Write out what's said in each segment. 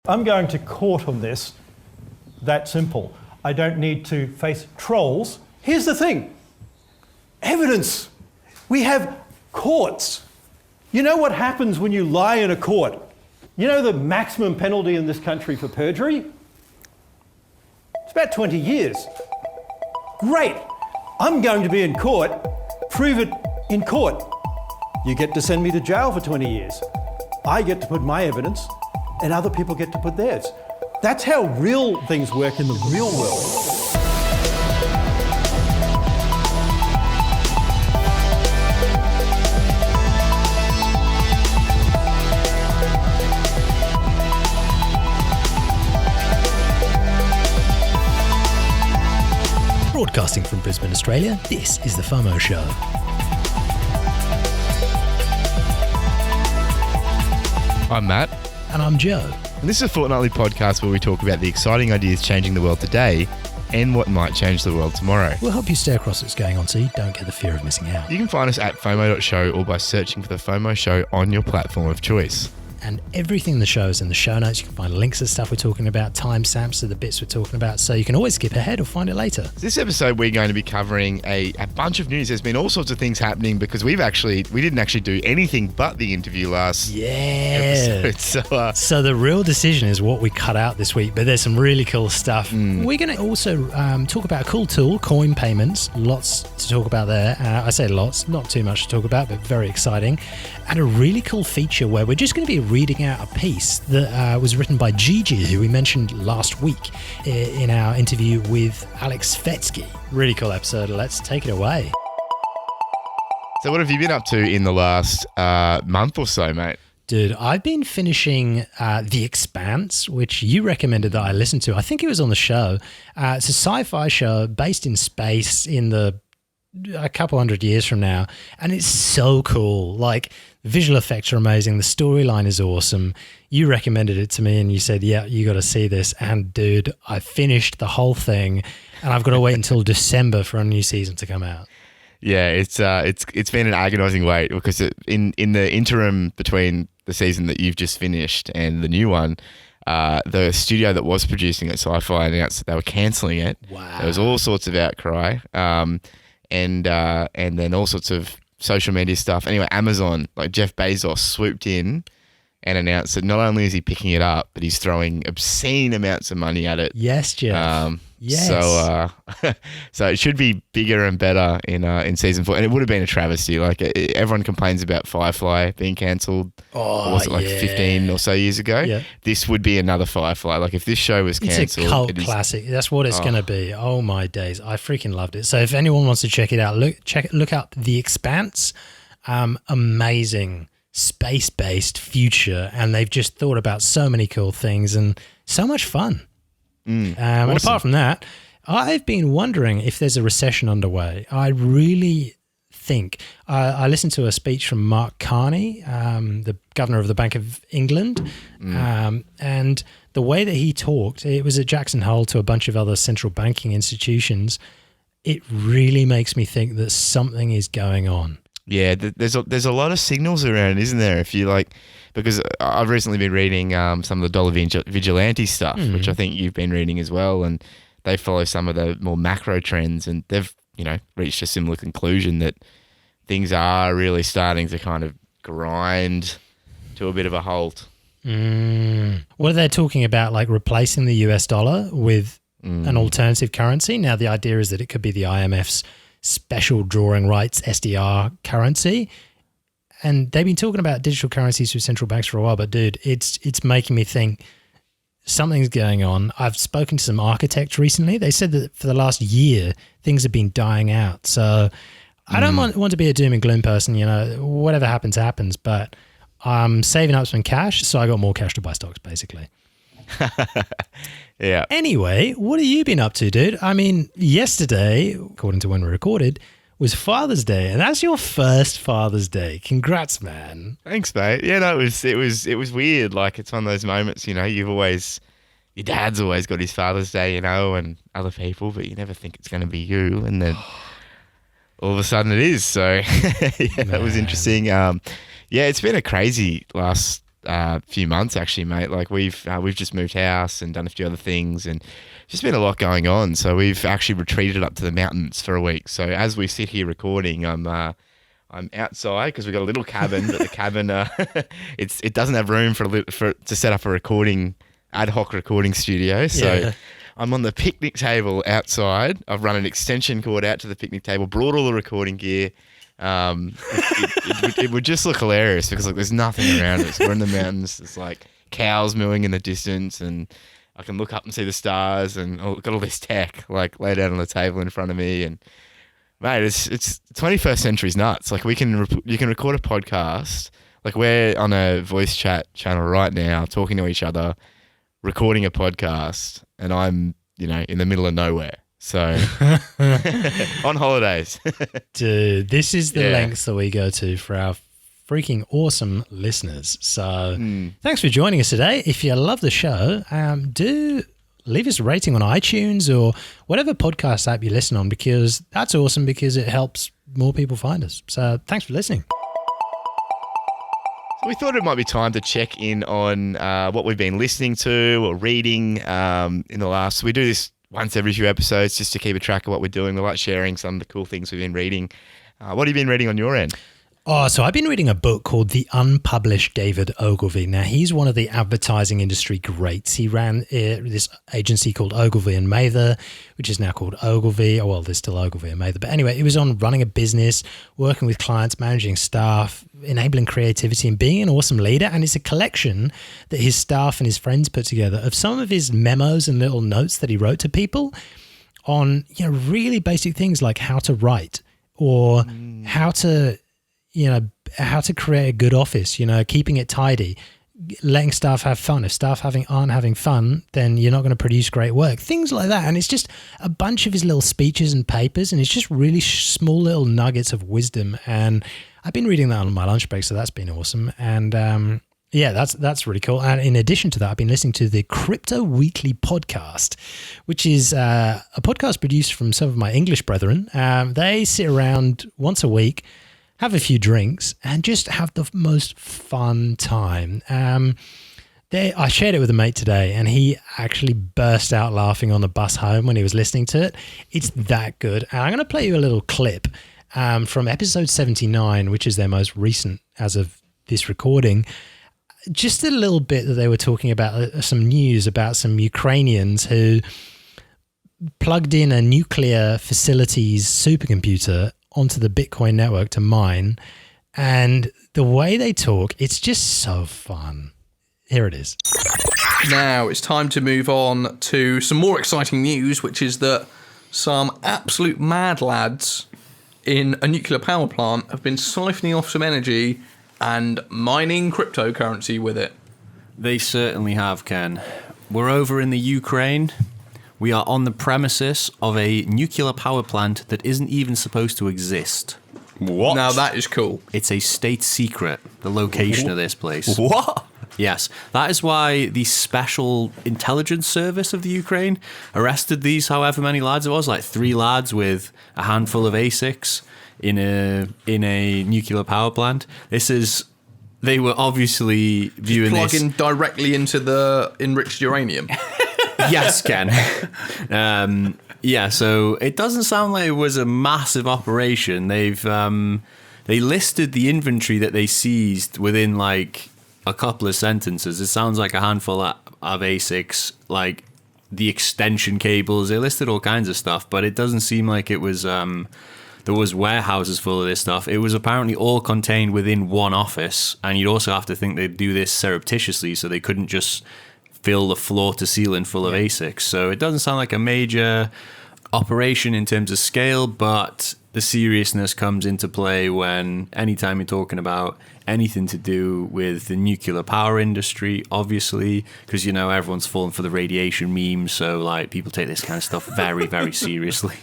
I'm going to court on this. That simple. I don't need to face trolls. Here's the thing. Evidence. We have courts. You know what happens when you lie in a court? You know the maximum penalty in this country for perjury? It's about 20 years. Great. I'm going to be in court. Prove it in court. You get to send me to jail for 20 years. I get to put my evidence and other people get to put theirs. That's how real things work in the real world. Broadcasting from Brisbane, Australia, this is The FOMO Show. I'm Matt. And I'm Joe. And this is a fortnightly podcast where we talk about the exciting ideas changing the world today and what might change the world tomorrow. We'll help you stay across what's going on so you don't get the fear of missing out. You can find us at FOMO.show or by searching for The FOMO Show on your platform of choice. And everything in the show is in the show notes. You can find links to stuff we're talking about, timestamps of the bits we're talking about, so you can always skip ahead or find it later. This episode, we're going to be covering a bunch of news. There's been all sorts of things happening because we didn't actually do anything but the interview last episode. So the real decision is what we cut out this week, but there's some really cool stuff. We're going to also talk about a cool tool, coin payments. Lots to talk about there. I say lots, not too much to talk about, but very exciting. And a really cool feature where we're just going to be reading out a piece that was written by Gigi, who we mentioned last week in our interview with Alex Svetsky. Really cool episode. Let's take it away. So what have you been up to in the last month or so, mate? Dude, I've been finishing The Expanse, which you recommended that I listen to. I think it was on the show. It's a sci-fi show based in space in a couple hundred years from now, and it's so cool. Like, visual effects are amazing, the storyline is awesome. You recommended it to me and you said, yeah, you got to see this, and dude, I finished the whole thing and I've got to wait until December for a new season to come out. Yeah, it's been an agonizing wait because in the interim between the season that you've just finished and the new one, the studio that was producing it, Sci-Fi, announced that they were cancelling it. Wow. There was all sorts of outcry. And then all sorts of social media stuff. Anyway, Amazon, like Jeff Bezos, swooped in and announced that not only is he picking it up, but he's throwing obscene amounts of money at it. Yes, Jeff. Yes. So it should be bigger and better in season 4. And it would have been a travesty. Like everyone complains about Firefly being cancelled. Oh, was it like 15 or so years ago? Yeah. This would be another Firefly. Like if this show was cancelled, it's a cult classic. That's what it's going to be. Oh my days, I freaking loved it. So if anyone wants to check it out, look up The Expanse. Amazing space-based future, and they've just thought about so many cool things and so much fun. Awesome. And apart from that, I've been wondering if there's a recession underway. I really think I listened to a speech from Mark Carney, the governor of the Bank of England, and the way that he talked, it was at Jackson Hole to a bunch of other central banking institutions. It really makes me think that something is going on. Yeah, there's a lot of signals around, isn't there? If you like, because I've recently been reading some of the dollar vigilante stuff, which I think you've been reading as well, and they follow some of the more macro trends, and they've reached a similar conclusion that things are really starting to kind of grind to a bit of a halt. What are they talking about, like replacing the US dollar with an alternative currency? Now the idea is that it could be the IMF's special drawing rights SDR currency, and they've been talking about digital currencies with central banks for a while, but dude, it's making me think something's going on. I've spoken to some architects recently. They said that for the last year things have been dying out. So I don't want to be a doom and gloom person, whatever happens, but I'm saving up some cash, so I got more cash to buy stocks basically. Yeah. Anyway, what have you been up to, dude? I mean, yesterday, according to when we recorded, was Father's Day, and that's your first Father's Day. Congrats, man. Thanks, mate. Yeah, no, it was weird. Like, it's one of those moments, your dad's always got his Father's Day, and other people, but you never think it's going to be you, and then all of a sudden it is. So yeah, that was interesting. Yeah, it's been a crazy last few months, actually, mate. Like we've just moved house and done a few other things, and just been a lot going on. So we've actually retreated up to the mountains for a week. So as we sit here recording, I'm outside because we've got a little cabin, but the cabin it doesn't have room to set up a ad hoc recording studio. So. Yeah. I'm on the picnic table outside. I've run an extension cord out to the picnic table, brought all the recording gear. It would just look hilarious because like there's nothing around us. We're in the mountains. There's like cows mooing in the distance, and I can look up and see the stars. And I've got all this tech like laid out on the table in front of me. And mate, it's 21st century's nuts. Like you can record a podcast. Like we're on a voice chat channel right now, talking to each other, recording a podcast, and I'm in the middle of nowhere. So on holidays. Dude, this is the lengths that we go to for our freaking awesome listeners. So thanks for joining us today. If you love the show, do leave us a rating on iTunes or whatever podcast app you listen on, because that's awesome, because it helps more people find us. So thanks for listening. So we thought it might be time to check in on what we've been listening to or reading in the last. We do this once every few episodes just to keep a track of what we're doing. We like sharing some of the cool things we've been reading. What have you been reading on your end? Oh, so I've been reading a book called The Unpublished David Ogilvy. Now, he's one of the advertising industry greats. He ran this agency called Ogilvy and Mather, which is now called Ogilvy. Oh, well, there's still Ogilvy and Mather. But anyway, he was on running a business, working with clients, managing staff, enabling creativity, and being an awesome leader. And it's a collection that his staff and his friends put together of some of his memos and little notes that he wrote to people on really basic things like how to write or how to create a good office, keeping it tidy, letting staff have fun. If staff aren't having fun, then you're not going to produce great work. Things like that. And it's just a bunch of his little speeches and papers, and it's just really small little nuggets of wisdom. And I've been reading that on my lunch break, so that's been awesome. And that's really cool. And in addition to that, I've been listening to the Crypto Weekly podcast, which is a podcast produced from some of my English brethren. They sit around once a week, have a few drinks, and just have the most fun time. I shared it with a mate today, and he actually burst out laughing on the bus home when he was listening to it. It's that good. And I'm going to play you a little clip from episode 79, which is their most recent as of this recording. Just a little bit that they were talking about some news about some Ukrainians who plugged in a nuclear facility's supercomputer onto the Bitcoin network to mine, and the way they talk, it's just so fun. Here it is. Now it's time to move on to some more exciting news, which is that some absolute mad lads in a nuclear power plant have been siphoning off some energy and mining cryptocurrency with it. They certainly have, Ken. We're over in the Ukraine. We are on the premises of a nuclear power plant that isn't even supposed to exist. What? Now that is cool. It's a state secret, the location of this place. What? Yes. That is why the Special Intelligence Service of the Ukraine arrested these however many lads it was, like 3 lads with a handful of ASICs in a nuclear power plant. They were obviously viewing this... Plugging directly into the enriched uranium. Yes, Ken. So it doesn't sound like it was a massive operation. They listed the inventory that they seized within like a couple of sentences. It sounds like a handful of ASICs, like the extension cables. They listed all kinds of stuff, but it doesn't seem like it was... there was warehouses full of this stuff. It was apparently all contained within one office, and you'd also have to think they'd do this surreptitiously, so they couldn't just fill the floor to ceiling full of ASICs. So it doesn't sound like a major operation in terms of scale, but the seriousness comes into play when anytime you're talking about anything to do with the nuclear power industry, obviously, because, everyone's falling for the radiation memes. So like people take this kind of stuff very, very seriously.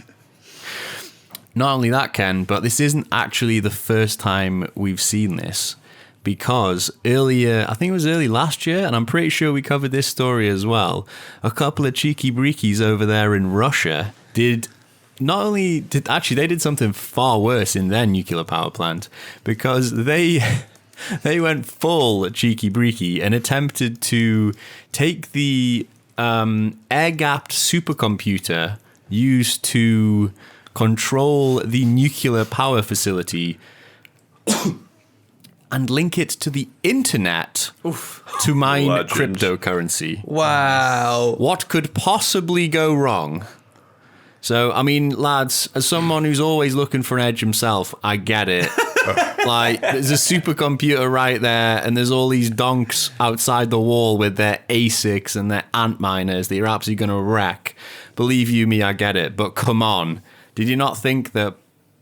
Not only that, Ken, but this isn't actually the first time we've seen this. Because earlier, I think it was early last year, and I'm pretty sure we covered this story as well, a couple of cheeky breekies over there in Russia they did something far worse in their nuclear power plant, because they They went full cheeky breeky and attempted to take the air-gapped supercomputer used to control the nuclear power facility and link it to the internet to mine Legend. cryptocurrency. Wow. What could possibly go wrong? So, I mean, lads, as someone who's always looking for an edge himself, I get it. Like, there's a supercomputer right there, and there's all these donks outside the wall with their ASICs and their Antminers that you're absolutely going to wreck. Believe you me, I get it. But come on. Did you not think that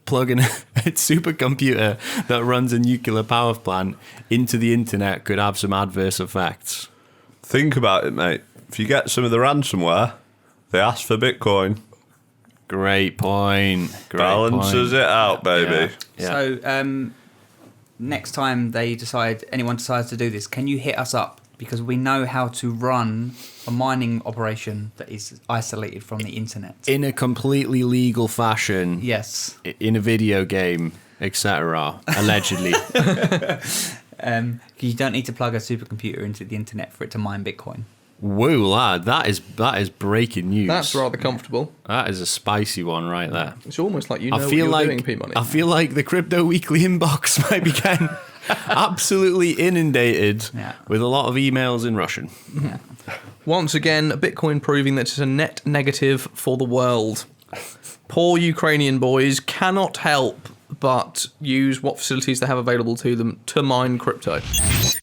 plugging a supercomputer that runs a nuclear power plant into the internet could have some adverse effects? Think about it, mate. If you get some of the ransomware, they ask for Bitcoin. Great point. Balances it out, baby. Yeah. So next time anyone decides to do this, can you hit us up? Because we know how to run a mining operation that is isolated from the internet. In a completely legal fashion. Yes. In a video game, etc. Allegedly. You don't need to plug a supercomputer into the internet for it to mine Bitcoin. Whoa, lad, that is breaking news. That's rather comfortable. That is a spicy one right there. It's almost like you know I what feel you're like doing, P-Money. I feel like the Crypto Weekly inbox might be getting absolutely inundated with a lot of emails in Russian. Yeah. Once again, Bitcoin proving that it's a net negative for the world. Poor Ukrainian boys cannot help but use what facilities they have available to them to mine crypto.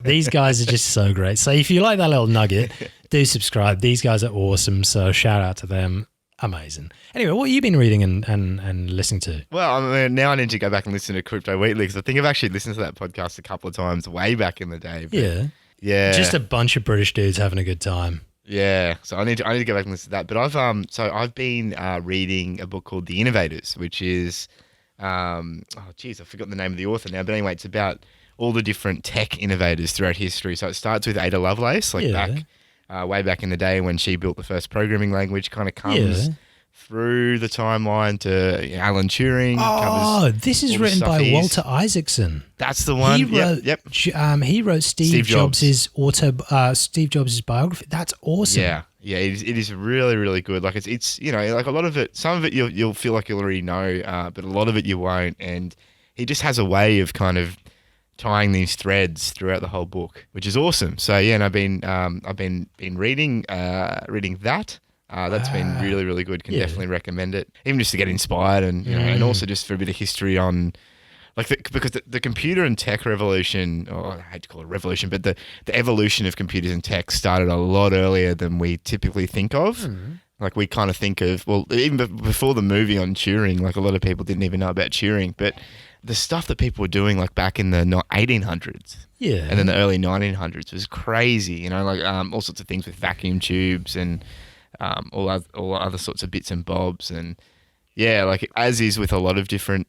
These guys are just so great. So if you like that little nugget, do subscribe. These guys are awesome. So shout out to them. Amazing. Anyway, what have you been reading and listening to? Well, I mean, now I need to go back and listen to Crypto Weekly because I think I've actually listened to that podcast a couple of times way back in the day. But yeah. Just a bunch of British dudes having a good time. Yeah, so I need to go back and listen to that. But I've been reading a book called The Innovators, which is I've forgotten the name of the author now. But anyway, it's about all the different tech innovators throughout history. So it starts with Ada Lovelace, way back in the day when she built the first programming language. Kind of comes through the timeline to Alan Turing. Oh, this is written by Walter Isaacson. That's the one. He wrote Steve Jobs' Steve Jobs' biography. That's awesome. Yeah, it is really, really good. Like it's like a lot of it, some of it you'll feel like you'll already know, but a lot of it you won't. And he just has a way of kind of tying these threads throughout the whole book, which is awesome. So yeah, and I've been reading that. That's been really, really good. Can definitely recommend it, even just to get inspired and and also just for a bit of history on. Because the computer and tech revolution, or I hate to call it a revolution, but the evolution of computers and tech started a lot earlier than we typically think of. Like we kind of think of, well, even before the movie on Turing, like a lot of people didn't even know about Turing, but the stuff that people were doing like back in the 1800s and then the early 1900s was crazy, all sorts of things with vacuum tubes and all other sorts of bits and bobs. And yeah, like as is with a lot of different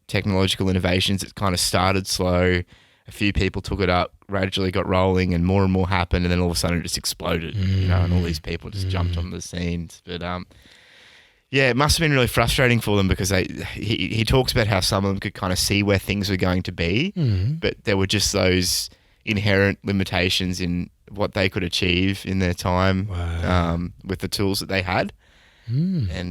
technological innovations, it kind of started slow. A few people took it up, gradually got rolling, and more happened, and then all of a sudden it just exploded, and all these people just jumped on the scenes. But it must have been really frustrating for them because he talks about how some of them could kind of see where things were going to be, but there were just those inherent limitations in what they could achieve in their time with the tools that they had. And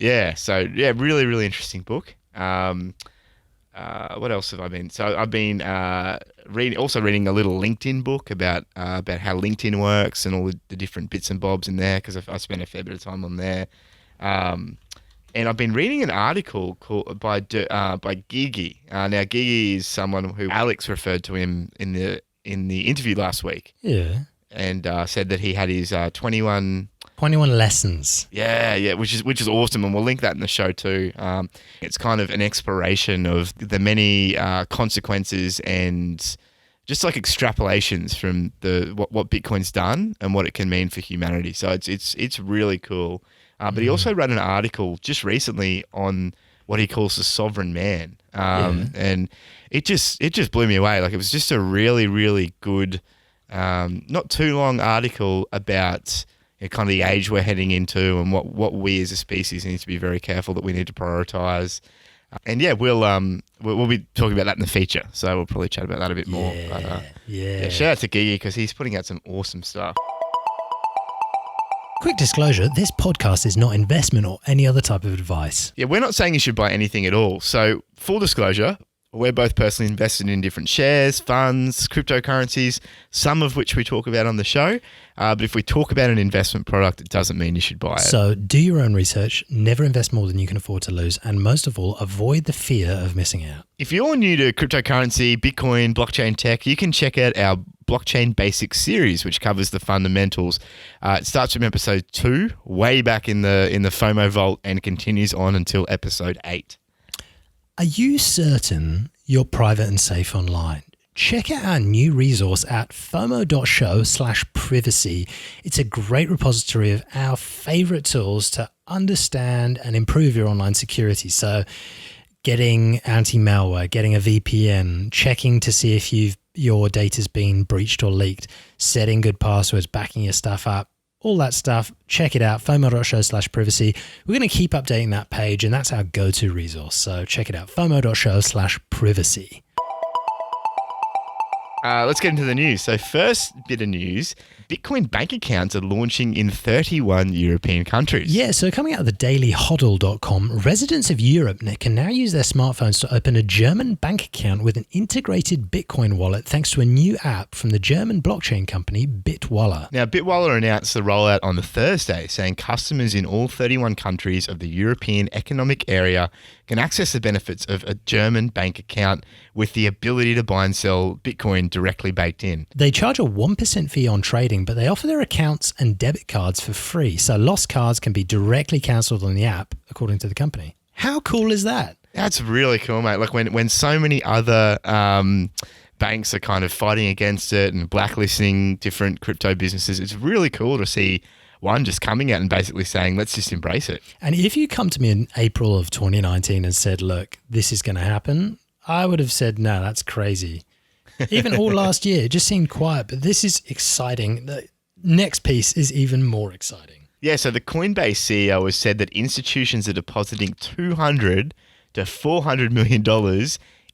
really, really interesting book. What else have I been? So I've been reading a little LinkedIn book about how LinkedIn works and all the different bits and bobs in there because I spent a fair bit of time on there. And I've been reading an article called by Gigi. Now Gigi is someone who Alex referred to him in the interview last week. Yeah, and said that he had his 21 lessons. Yeah, which is awesome, and we'll link that in the show too. It's kind of an exploration of the many consequences and just like extrapolations from what Bitcoin's done and what it can mean for humanity. So it's really cool. But he also wrote an article just recently on what he calls the sovereign man, and it just blew me away. Like it was just a really, really good, not too long article about kind of the age we're heading into and what we as a species need to be very careful that we need to prioritize. And yeah, we'll be talking about that in the feature, so we'll probably chat about that a bit more. But, yeah, shout out to Gigi because he's putting out some awesome stuff. Quick disclosure, this podcast is not investment or any other type of advice. Yeah, we're not saying you should buy anything at all. So full disclosure, we're both personally invested in different shares, funds, cryptocurrencies, some of which we talk about on the show. But if we talk about an investment product, it doesn't mean you should buy it. So do your own research, never invest more than you can afford to lose, and most of all, avoid the fear of missing out. If you're new to cryptocurrency, Bitcoin, blockchain tech, you can check out our Blockchain Basics series, which covers the fundamentals. It starts from episode 2, way back in the FOMO vault, and continues on until episode 8. Are you certain you're private and safe online? Check out our new resource at fomo.show/privacy. It's a great repository of our favorite tools to understand and improve your online security. So getting anti-malware, getting a VPN, checking to see if your data's been breached or leaked, setting good passwords, backing your stuff up, all that stuff. Check it out, fomo.show/privacy. We're going to keep updating that page, and that's our go-to resource. So check it out, fomo.show/privacy. Let's get into the news. So first bit of news, Bitcoin bank accounts are launching in 31 European countries. Yeah, so coming out of the dailyhodl.com, residents of Europe can now use their smartphones to open a German bank account with an integrated Bitcoin wallet thanks to a new app from the German blockchain company Bitwala. Now, Bitwala announced the rollout on the Thursday, saying customers in all 31 countries of the European Economic Area can access the benefits of a German bank account with the ability to buy and sell Bitcoin directly baked in. They charge a 1% fee on trading, but they offer their accounts and debit cards for free, so lost cards can be directly cancelled on the app, according to the company. How cool is that? That's really cool, mate. Like when so many other banks are kind of fighting against it and blacklisting different crypto businesses, it's really cool to see one just coming out and basically saying, let's just embrace it. And if you come to me in April of 2019 and said, look, this is going to happen, I would have said, no, that's crazy. Even all last year, it just seemed quiet, but this is exciting. The next piece is even more exciting. Yeah, so the Coinbase CEO has said that institutions are depositing $200 to $400 million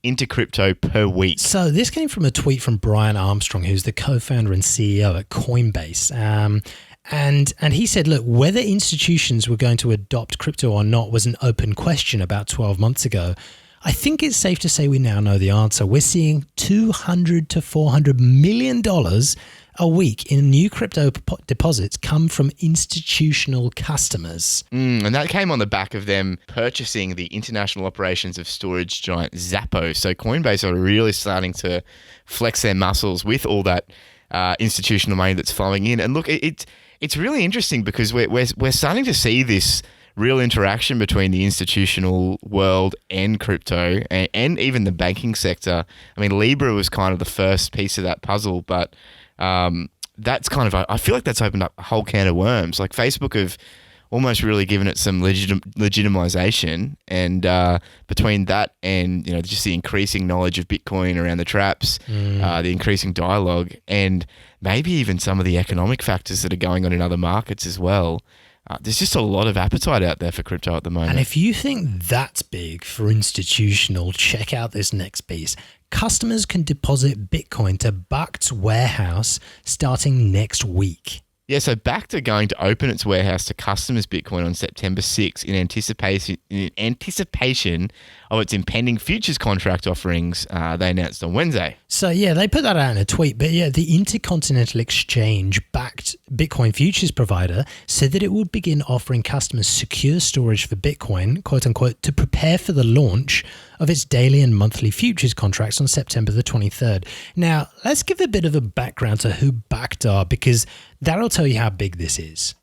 into crypto per week. So this came from a tweet from Brian Armstrong, who's the co-founder and CEO at Coinbase. And he said, look, whether institutions were going to adopt crypto or not was an open question about 12 months ago. I think it's safe to say we now know the answer. We're seeing $200 to $400 million a week in new crypto deposits come from institutional customers. And that came on the back of them purchasing the international operations of storage giant Xapo. So Coinbase are really starting to flex their muscles with all that institutional money that's flowing in. And look, it's really interesting because we're starting to see this real interaction between the institutional world and crypto and even the banking sector. I mean, Libra was kind of the first piece of that puzzle, but that's kind of, I feel like that's opened up a whole can of worms. Like Facebook have almost really given it some legitimization, and between that and just the increasing knowledge of Bitcoin around the traps, the increasing dialogue, and maybe even some of the economic factors that are going on in other markets as well, there's just a lot of appetite out there for crypto at the moment. And if you think that's big for institutional, check out this next piece. Customers can deposit Bitcoin to Bakkt's warehouse starting next week. Yeah, so Bakkt are going to open its warehouse to customers' Bitcoin on September 6 in anticipation of its impending futures contract offerings they announced on Wednesday. So yeah, they put that out in a tweet, but yeah, the Intercontinental Exchange backed Bitcoin futures provider said that it would begin offering customers secure storage for Bitcoin, quote unquote, to prepare for the launch of its daily and monthly futures contracts on September the 23rd. Now, let's give a bit of a background to who Bakkt are, because that'll tell you how big this is.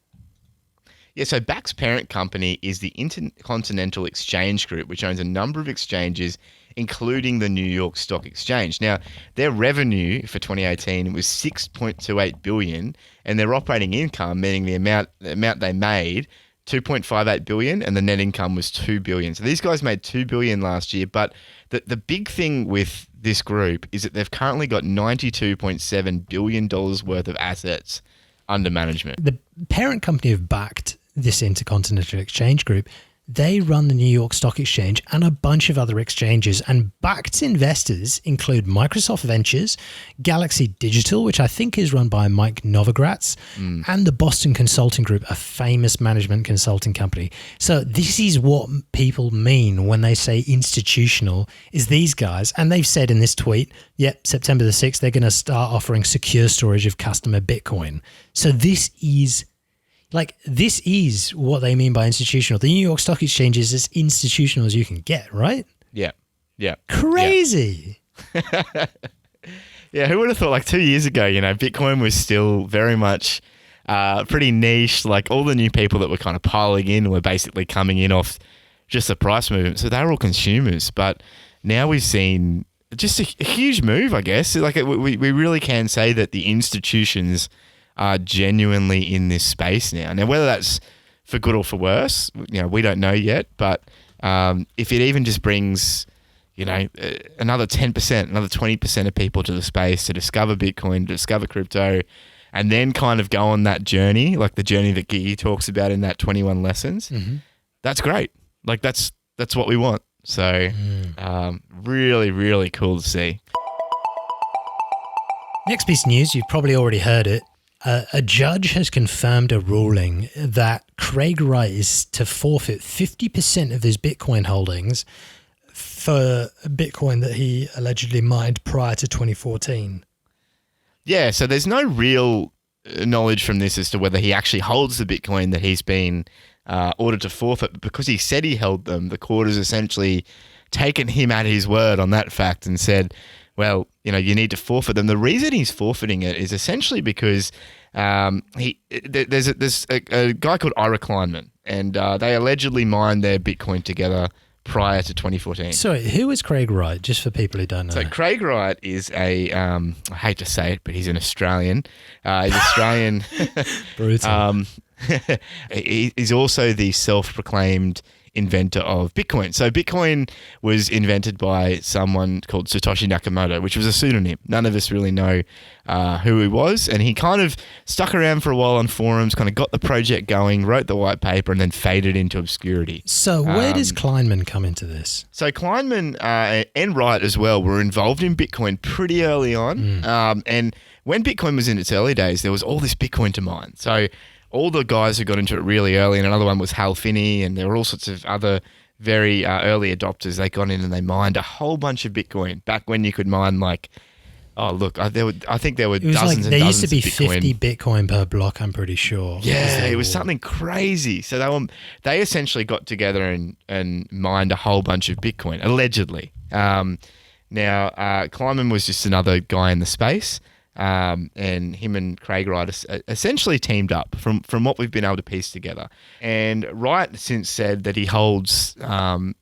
Yeah, so Bakkt's parent company is the Intercontinental Exchange Group, which owns a number of exchanges, including the New York Stock Exchange. Now, their revenue for 2018 was $6.28 billion, and their operating income, meaning the amount they made, $2.58 billion, and the net income was $2 billion. So these guys made $2 billion last year, but the big thing with this group is that they've currently got $92.7 billion worth of assets under management. The parent company of Bakkt, this Intercontinental Exchange Group, They run the New York Stock Exchange and a bunch of other exchanges, and backed investors include Microsoft Ventures, Galaxy Digital, which I think is run by Mike Novogratz, and the Boston Consulting Group, a famous management consulting company. So this is what people mean when they say institutional, is these guys. And they've said in this tweet, yep, September the 6th, they're going to start offering secure storage of customer Bitcoin. So this is what they mean by institutional. The New York Stock Exchange is as institutional as you can get, right? Yeah. Yeah. Crazy. Yeah, who would have thought 2 years ago, Bitcoin was still very much pretty niche. Like all the new people that were kind of piling in were basically coming in off just the price movement. So they were all consumers. But now we've seen just a huge move, I guess. We really can say that the institutions are genuinely in this space now. Now, whether that's for good or for worse, we don't know yet. But if it even just brings, another 10%, another 20% of people to the space to discover Bitcoin, to discover crypto, and then kind of go on that journey, like the journey that Gigi talks about in that 21 lessons, that's great. That's what we want. So really, really cool to see. Next piece of news, you've probably already heard it. A judge has confirmed a ruling that Craig Wright is to forfeit 50% of his Bitcoin holdings for Bitcoin that he allegedly mined prior to 2014. Yeah, so there's no real knowledge from this as to whether he actually holds the Bitcoin that he's been ordered to forfeit. But because he said he held them, the court has essentially taken him at his word on that fact and said, well, you need to forfeit them. The reason he's forfeiting it is essentially because there's a guy called Ira Kleinman, and they allegedly mined their Bitcoin together prior to 2014. Sorry, who is Craig Wright, just for people who don't know? So Craig Wright is I hate to say it, but he's an Australian. He's Australian. Brutal. He's also the self-proclaimed inventor of Bitcoin. So Bitcoin was invented by someone called Satoshi Nakamoto, which was a pseudonym. None of us really know who he was. And he kind of stuck around for a while on forums, kind of got the project going, wrote the white paper, and then faded into obscurity. So where does Kleinman come into this? So Kleinman and Wright as well were involved in Bitcoin pretty early on. And when Bitcoin was in its early days, there was all this Bitcoin to mine. So all the guys who got into it really early, and another one was Hal Finney, and there were all sorts of other very early adopters. They got in and they mined a whole bunch of Bitcoin back when you could mine I think there were dozens and there dozens used to be of Bitcoin. 50 Bitcoin per block, I'm pretty sure. Yeah, it was something crazy. So they essentially got together and mined a whole bunch of Bitcoin, allegedly. Now, Kleinman was just another guy in the space. And him and Craig Wright essentially teamed up from what we've been able to piece together. And Wright since said that he holds a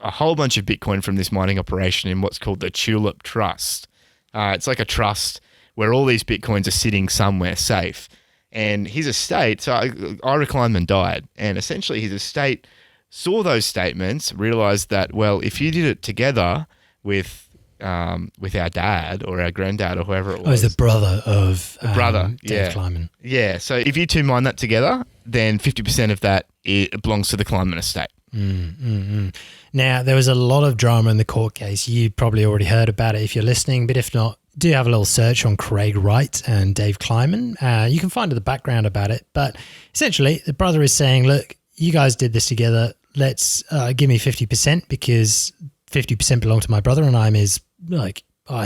whole bunch of Bitcoin from this mining operation in what's called the Tulip Trust. It's like a trust where all these Bitcoins are sitting somewhere safe. And his estate, so Ira Kleinman died, and essentially his estate saw those statements, realized that, well, if you did it together with our dad or our granddad or whoever it was. Oh, he's the brother of Dave Kleinman. Yeah, so if you two mine that together, then 50% of that belongs to the Kleinman estate. Now, there was a lot of drama in the court case. You probably already heard about it if you're listening, but if not, do have a little search on Craig Wright and Dave Kleinman. You can find the background about it. But essentially, the brother is saying, look, you guys did this together. Let's give me 50% because 50% belong to my brother and I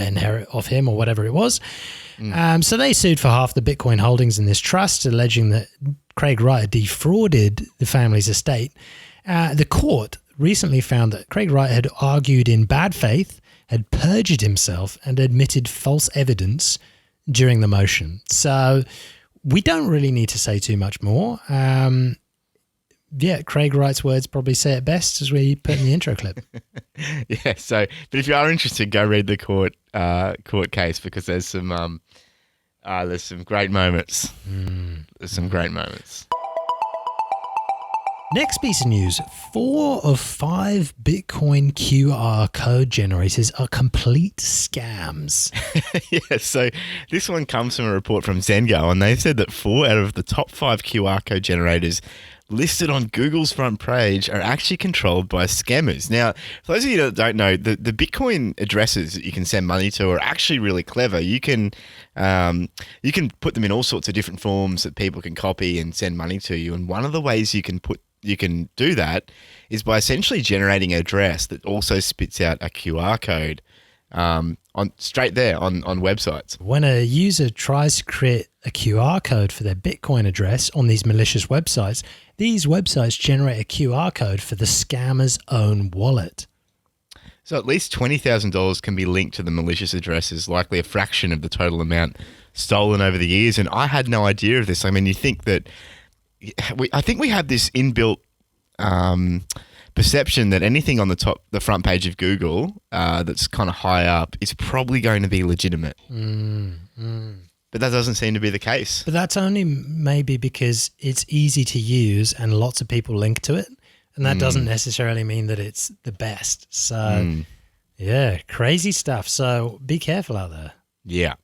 inherit off him or whatever it was. So they sued for half the Bitcoin holdings in this trust, alleging that Craig Wright defrauded the family's estate. The court recently found that Craig Wright had argued in bad faith, had perjured himself, and admitted false evidence during the motion. So we don't really need to say too much more. Craig Wright's words probably say it best, as we put in the intro clip. Yeah. So, but if you are interested, go read the court case because there's some great moments. There's some great moments. Next piece of news: 4 of 5 Bitcoin QR code generators are complete scams. Yeah, so this one comes from a report from Zengo, and they said that 4 out of the top 5 QR code generators listed on Google's front page are actually controlled by scammers. Now, for those of you that don't know, the Bitcoin addresses that you can send money to are actually really clever. You can put them in all sorts of different forms that people can copy and send money to you. And one of the ways you can do that is by essentially generating an address that also spits out a QR code on straight there on websites. When a user tries to create a QR code for their Bitcoin address on these malicious websites, these websites generate a QR code for the scammer's own wallet. So at least $20,000 can be linked to the malicious addresses, likely a fraction of the total amount stolen over the years. And I had no idea of this. I mean, you think that I think we have this inbuilt perception that anything on the front page of Google that's kind of high up is probably going to be legitimate. But that doesn't seem to be the case. But that's only maybe because it's easy to use and lots of people link to it. And that doesn't necessarily mean that it's the best. So, yeah, crazy stuff. So be careful out there. Yeah.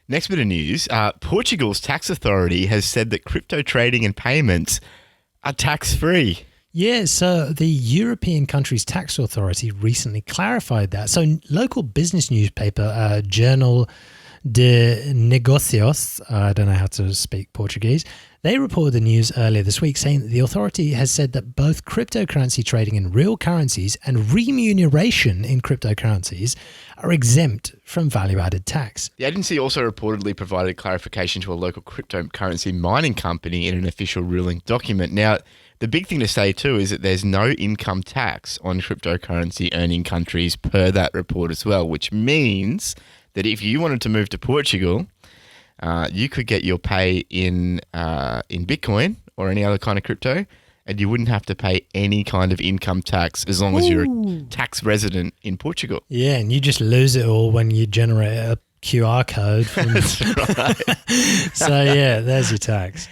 Next bit of news. Portugal's tax authority has said that crypto trading and payments are tax-free. Yeah, so the European country's tax authority recently clarified that. So local business newspaper, Journal de Negócios, I don't know how to speak Portuguese, they reported the news earlier this week saying that the authority has said that both cryptocurrency trading in real currencies and remuneration in cryptocurrencies are exempt from value-added tax. The agency also reportedly provided clarification to a local cryptocurrency mining company in an official ruling document. Now, the big thing to say too is that there's no income tax on cryptocurrency earning countries per that report as well, which means that if you wanted to move to Portugal, you could get your pay in Bitcoin or any other kind of crypto, and you wouldn't have to pay any kind of income tax as long as you're a tax resident in Portugal. Yeah, and you just lose it all when you generate a QR code. That's right. So yeah, there's your tax.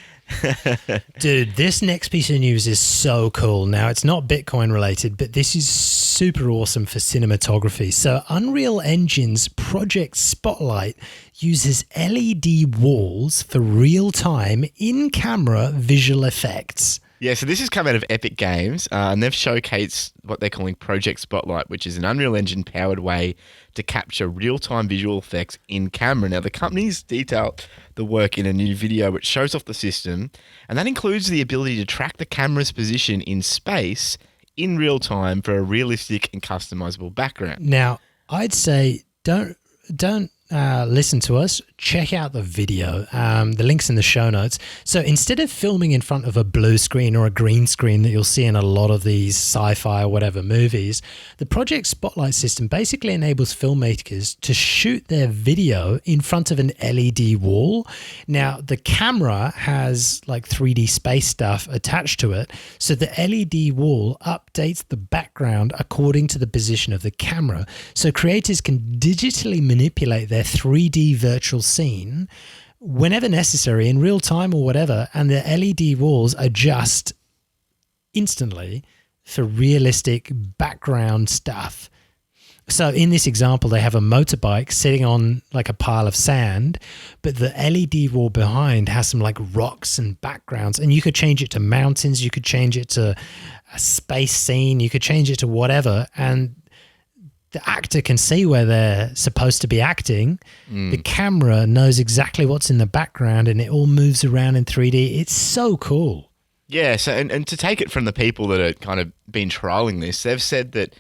Dude, this next piece of news is so cool. Now, it's not Bitcoin related, but this is super awesome for cinematography. So Unreal Engine's Project Spotlight uses LED walls for real-time in-camera visual effects. Yeah, so this has come out of Epic Games, and they've showcased what they're calling Project Spotlight, which is an Unreal Engine-powered way to capture real-time visual effects in camera. Now, the company's detailed the work in a new video which shows off the system, and that includes the ability to track the camera's position in space in real time for a realistic and customizable background. Now, I'd say don't listen to us. Check out the video. The link's in the show notes. So instead of filming in front of a blue screen or a green screen that you'll see in a lot of these sci-fi or whatever movies, the Project Spotlight system basically enables filmmakers to shoot their video in front of an LED wall. Now, the camera has like 3D space stuff attached to it, so the LED wall updates the background according to the position of the camera. So creators can digitally manipulate their 3D virtual scene whenever necessary in real time or whatever, and the LED walls adjust instantly for realistic background stuff. So in this example, they have a motorbike sitting on like a pile of sand, but the LED wall behind has some like rocks and backgrounds, and you could change it to mountains, you could change it to a space scene, you could change it to whatever, and the actor can see where they're supposed to be acting. The camera knows exactly what's in the background, and it all moves around in 3D. It's so cool. Yeah, so and to take it from the people that are kind of been trialing this, they've said that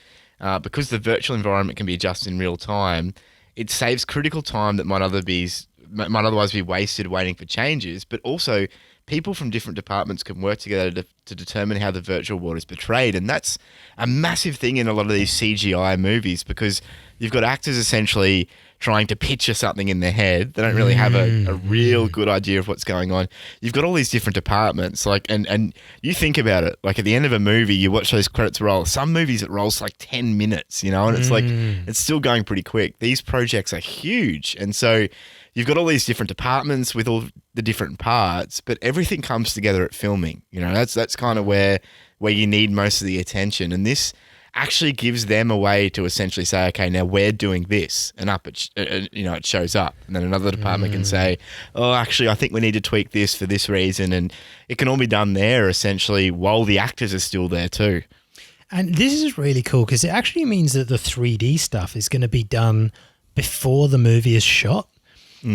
because the virtual environment can be adjusted in real time, it saves critical time that might otherwise be wasted waiting for changes, but also people from different departments can work together to determine how the virtual world is portrayed. And that's a massive thing in a lot of these CGI movies, because you've got actors essentially trying to picture something in their head. They don't really have a real good idea of what's going on. You've got all these different departments, like, and you think about it, like at the end of a movie, you watch those credits roll. Some movies it rolls like 10 minutes, you know, and it's like, it's still going pretty quick. These projects are huge. And so you've got all these different departments with all the different parts, but everything comes together at filming. You know, that's kind of where you need most of the attention. And this actually gives them a way to essentially say, okay, now we're doing this, and up it shows up, and then another department can say, oh, actually, I think we need to tweak this for this reason, and it can all be done there essentially while the actors are still there too. And this is really cool because it actually means that the 3D stuff is going to be done before the movie is shot.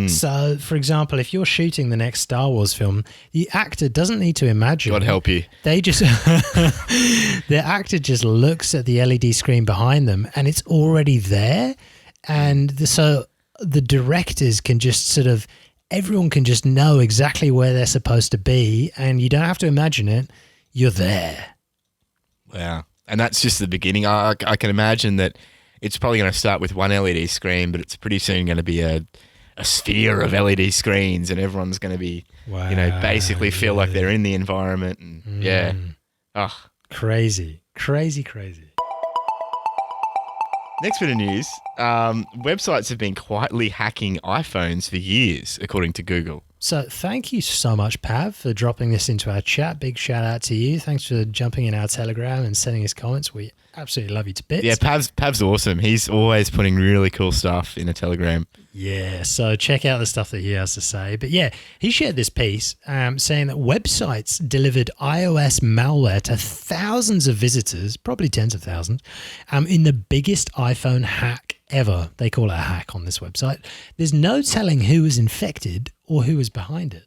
So, for example, if you're shooting the next Star Wars film, the actor doesn't need to imagine. God help you. They just, the actor just looks at the LED screen behind them and it's already there. And so the directors can just sort of, everyone can just know exactly where they're supposed to be and you don't have to imagine it. You're there. Wow. And that's just the beginning. I can imagine that it's probably going to start with one LED screen, but it's pretty soon going to be a sphere of LED screens, and everyone's going to be, basically feel like they're in the environment. And Crazy. Next bit of news. Websites have been quietly hacking iPhones for years, according to Google. So thank you so much, Pav, for dropping this into our chat. Big shout out to you. Thanks for jumping in our Telegram and sending us comments. We absolutely love you to bits. Yeah, Pav's awesome. He's always putting really cool stuff in a Telegram. Yeah, so check out the stuff that he has to say. But yeah, he shared this piece saying that websites delivered iOS malware to thousands of visitors, probably tens of thousands, in the biggest iPhone hack ever. They call it a hack on this website. There's no telling who was infected or who was behind it.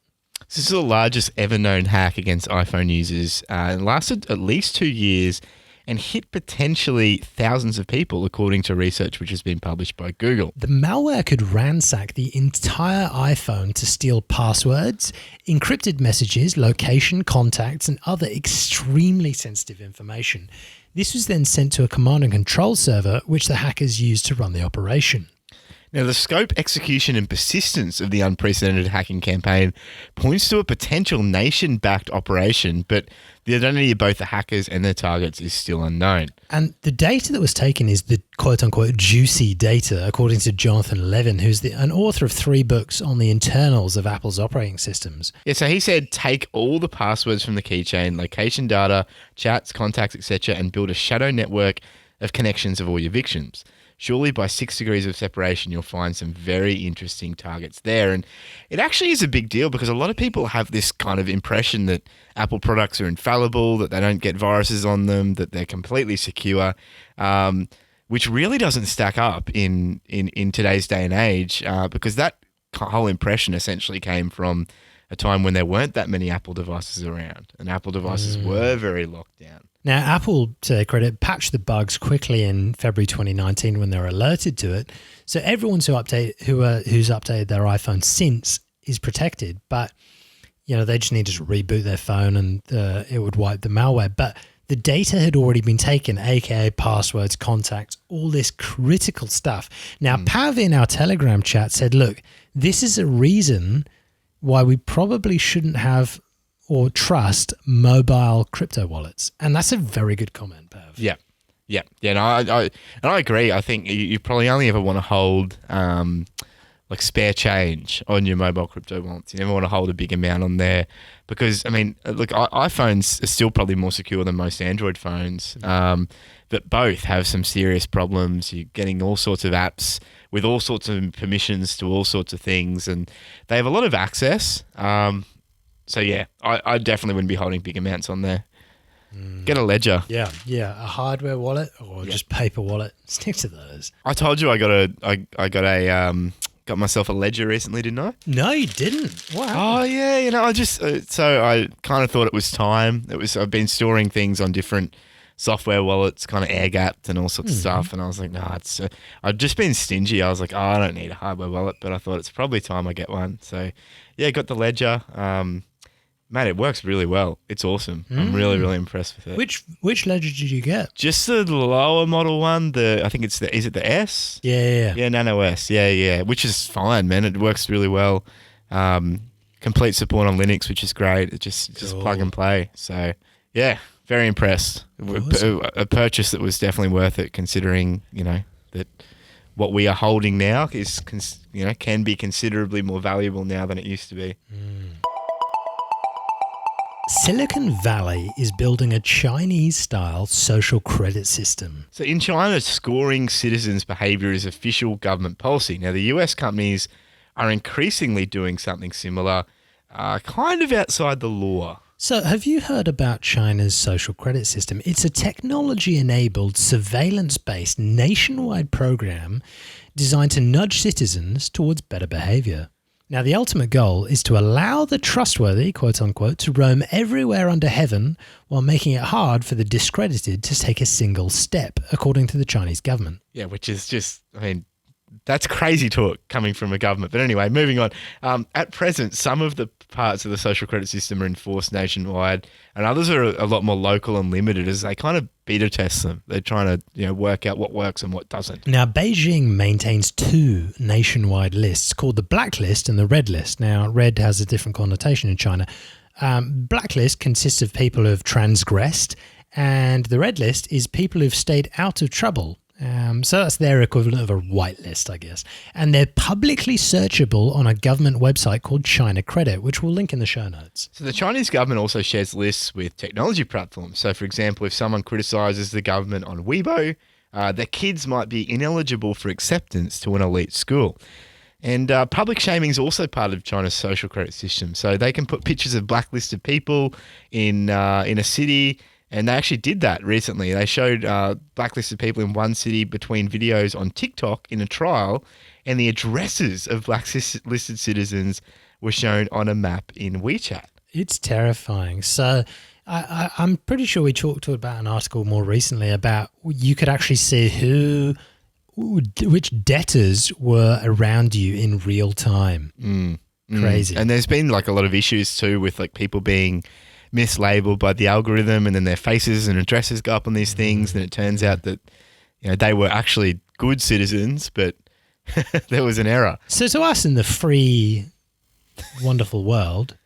This is the largest ever known hack against iPhone users. It lasted at least 2 years and hit potentially thousands of people, according to research which has been published by Google. The malware could ransack the entire iPhone to steal passwords, encrypted messages, location, contacts, and other extremely sensitive information. This was then sent to a command and control server, which the hackers used to run the operation. Now, the scope, execution, and persistence of the unprecedented hacking campaign points to a potential nation-backed operation, but the identity of both the hackers and their targets is still unknown. And the data that was taken is the quote-unquote juicy data, according to Jonathan Levin, who's an author of 3 books on the internals of Apple's operating systems. Yeah, so he said take all the passwords from the keychain, location data, chats, contacts, etc., and build a shadow network of connections of all your victims. Surely by 6 degrees of separation, you'll find some very interesting targets there. And it actually is a big deal because a lot of people have this kind of impression that Apple products are infallible, that they don't get viruses on them, that they're completely secure, which really doesn't stack up in today's day and age because that whole impression essentially came from a time when there weren't that many Apple devices around and Apple devices were very locked down. Now, Apple, to their credit, patched the bugs quickly in February 2019 when they were alerted to it. So everyone who's updated their iPhone since is protected, but they just needed to reboot their phone and it would wipe the malware. But the data had already been taken, aka passwords, contacts, all this critical stuff. Now, Pav in our Telegram chat said, look, this is a reason why we probably shouldn't have or trust mobile crypto wallets. And that's a very good comment, Pav. Yeah. No, I agree. I think you probably only ever want to hold like spare change on your mobile crypto wallets. You never want to hold a big amount on there because, I mean, look, iPhones are still probably more secure than most Android phones, but both have some serious problems. You're getting all sorts of apps with all sorts of permissions to all sorts of things, and they have a lot of access. So yeah, I definitely wouldn't be holding big amounts on there. Get a ledger. Yeah, a hardware wallet or just paper wallet. Stick to those. I told you I got myself a ledger recently, didn't I? No, you didn't. Wow. Oh yeah, I just so I kind of thought it was time. I've been storing things on different software wallets, kind of air gapped and all sorts of stuff, and I was like, I've just been stingy. I was like, I don't need a hardware wallet, but I thought it's probably time I get one. So yeah, got the ledger. Man, it works really well. It's awesome. I'm really, really impressed with it. Which ledger did you get? Just the lower model one. I think is it the S? Yeah. Yeah, Nano S. Yeah. Which is fine, man. It works really well. Complete support on Linux, which is great. It just plug and play. So yeah, very impressed. Awesome. A purchase that was definitely worth it, considering that what we are holding now is can be considerably more valuable now than it used to be. Silicon Valley is building a Chinese-style social credit system. So in China, scoring citizens' behaviour is official government policy. Now, the US companies are increasingly doing something similar, kind of outside the law. So have you heard about China's social credit system? It's a technology-enabled, surveillance-based, nationwide program designed to nudge citizens towards better behaviour. Now, the ultimate goal is to allow the trustworthy, quote unquote, to roam everywhere under heaven while making it hard for the discredited to take a single step, according to the Chinese government. Yeah, which is just, I mean, that's crazy talk coming from a government. But anyway, moving on. At present, some of the parts of the social credit system are enforced nationwide, and others are a lot more local and limited as they kind of beta test them. They're trying to, work out what works and what doesn't. Now, Beijing maintains two nationwide lists called the Blacklist and the Red List. Now, red has a different connotation in China. Blacklist consists of people who have transgressed, and the Red List is people who've stayed out of trouble. So that's their equivalent of a white list, I guess. And they're publicly searchable on a government website called China Credit, which we'll link in the show notes. So the Chinese government also shares lists with technology platforms. So, for example, if someone criticises the government on Weibo, their kids might be ineligible for acceptance to an elite school. And public shaming is also part of China's social credit system. So they can put pictures of blacklisted people in a city. And they actually did that recently. They showed blacklisted people in one city between videos on TikTok in a trial, and the addresses of blacklisted citizens were shown on a map in WeChat. It's terrifying. So I'm pretty sure we talked about an article more recently about you could actually see which debtors were around you in real time. Crazy. And there's been like a lot of issues too with like people being mislabeled by the algorithm, and then their faces and addresses go up on these things, and it turns out that they were actually good citizens, but there was an error. So to us in the free, wonderful world,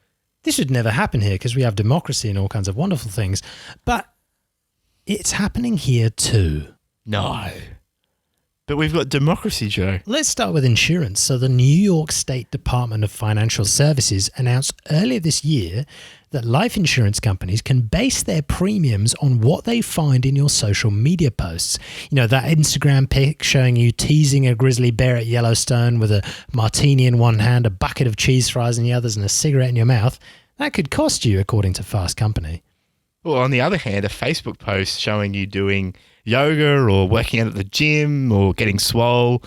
this would never happen here because we have democracy and all kinds of wonderful things, but it's happening here too. No. But we've got democracy, Joe. Let's start with insurance. So the New York State Department of Financial Services announced earlier this year that life insurance companies can base their premiums on what they find in your social media posts. That Instagram pic showing you teasing a grizzly bear at Yellowstone with a martini in one hand, a bucket of cheese fries in the others, and a cigarette in your mouth. That could cost you, according to Fast Company. Well, on the other hand, a Facebook post showing you doing yoga or working out at the gym or getting swole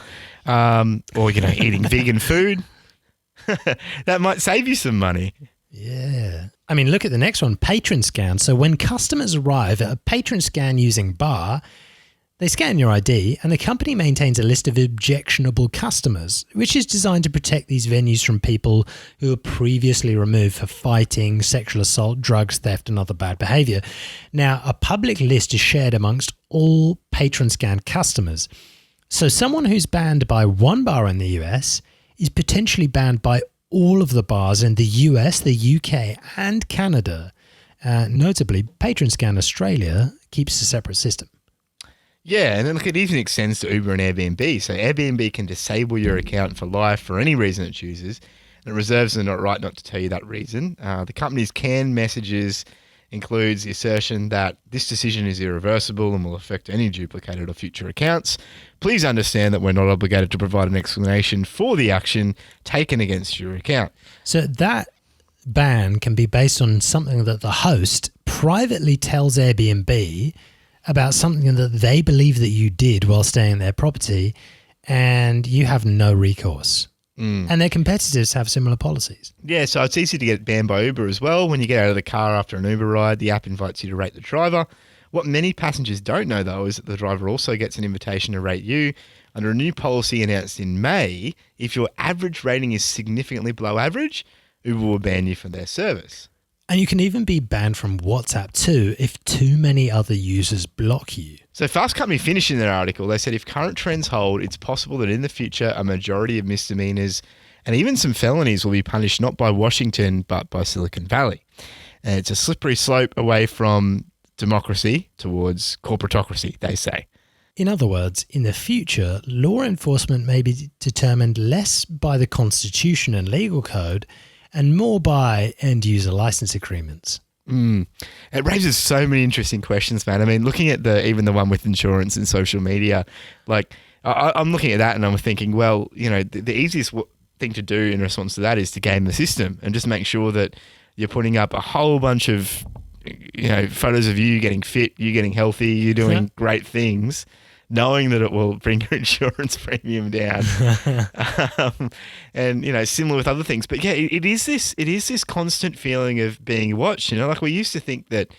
or, eating vegan food, that might save you some money. Yeah. I mean, look at the next one, patron scan. So when customers arrive at a patron scan using bar, they scan your ID and the company maintains a list of objectionable customers, which is designed to protect these venues from people who were previously removed for fighting, sexual assault, drugs, theft, and other bad behavior. Now, a public list is shared amongst all patron scan customers. So someone who's banned by one bar in the US is potentially banned by all of the bars in the US, the UK, and Canada. Notably, Patron Scan Australia keeps a separate system. Yeah, and then look, it even extends to Uber and Airbnb. So Airbnb can disable your account for life for any reason it chooses, and it reserves the right not to tell you that reason. The company's canned messages includes the assertion that this decision is irreversible and will affect any duplicated or future accounts. Please understand that we're not obligated to provide an explanation for the action taken against your account. So that ban can be based on something that the host privately tells Airbnb about something that they believe that you did while staying in their property, and you have no recourse. And their competitors have similar policies. Yeah, so it's easy to get banned by Uber as well. When you get out of the car after an Uber ride, the app invites you to rate the driver. What many passengers don't know, though, is that the driver also gets an invitation to rate you. Under a new policy announced in May, if your average rating is significantly below average, Uber will ban you from their service. And you can even be banned from WhatsApp too if too many other users block you. So Fast Company finished in their article. They said if current trends hold, it's possible that in the future a majority of misdemeanors and even some felonies will be punished not by Washington but by Silicon Valley. And it's a slippery slope away from democracy towards corporatocracy, they say. In other words, in the future, law enforcement may be determined less by the Constitution and legal code and more by end-user license agreements. It raises so many interesting questions, man. I mean, looking at even the one with insurance and social media, like I'm looking at that and I'm thinking, well, the easiest thing to do in response to that is to game the system and just make sure that you're putting up a whole bunch of photos of you getting fit, you getting healthy, you doing great things, knowing that it will bring your insurance premium down. And similar with other things. But yeah, it is this constant feeling of being watched. Like we used to think that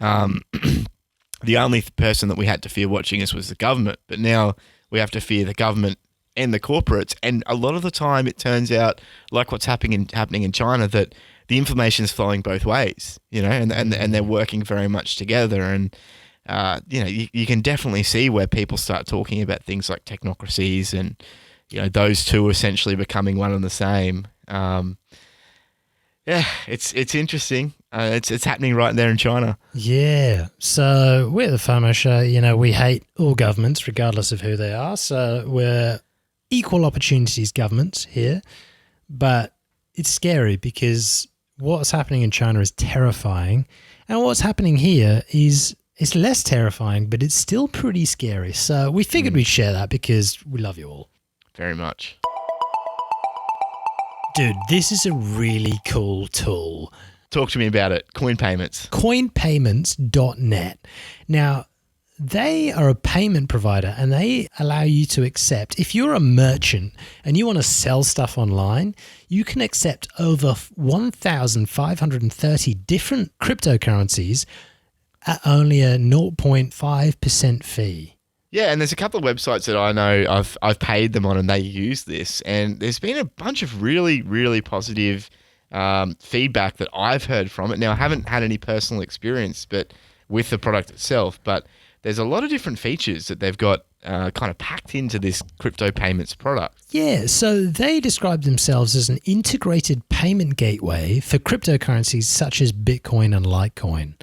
the only person that we had to fear watching us was the government, but now we have to fear the government and the corporates. And a lot of the time it turns out, like what's happening in China, that the information is flowing both ways, and they're working very much together. And, you can definitely see where people start talking about things like technocracies and, those two essentially becoming one and the same. It's interesting. It's happening right there in China. Yeah. So we're the FOMO Show. We hate all governments, regardless of who they are. So we're equal opportunities governments here. But it's scary because what's happening in China is terrifying. And what's happening here is less terrifying, but it's still pretty scary. So we figured we'd share that because we love you all. Very much. Dude, this is a really cool tool. Talk to me about it. Coin payments. Coinpayments.net. Now, they are a payment provider and they allow you to accept, if you're a merchant and you want to sell stuff online, you can accept over 1,530 different cryptocurrencies at only a 0.5% fee. Yeah, and there's a couple of websites that I know I've paid them on and they use this, and there's been a bunch of really, really positive feedback that I've heard from it. Now, I haven't had any personal experience but with the product itself, but there's a lot of different features that they've got kind of packed into this crypto payments product. Yeah, so they describe themselves as an integrated payment gateway for cryptocurrencies such as Bitcoin and Litecoin,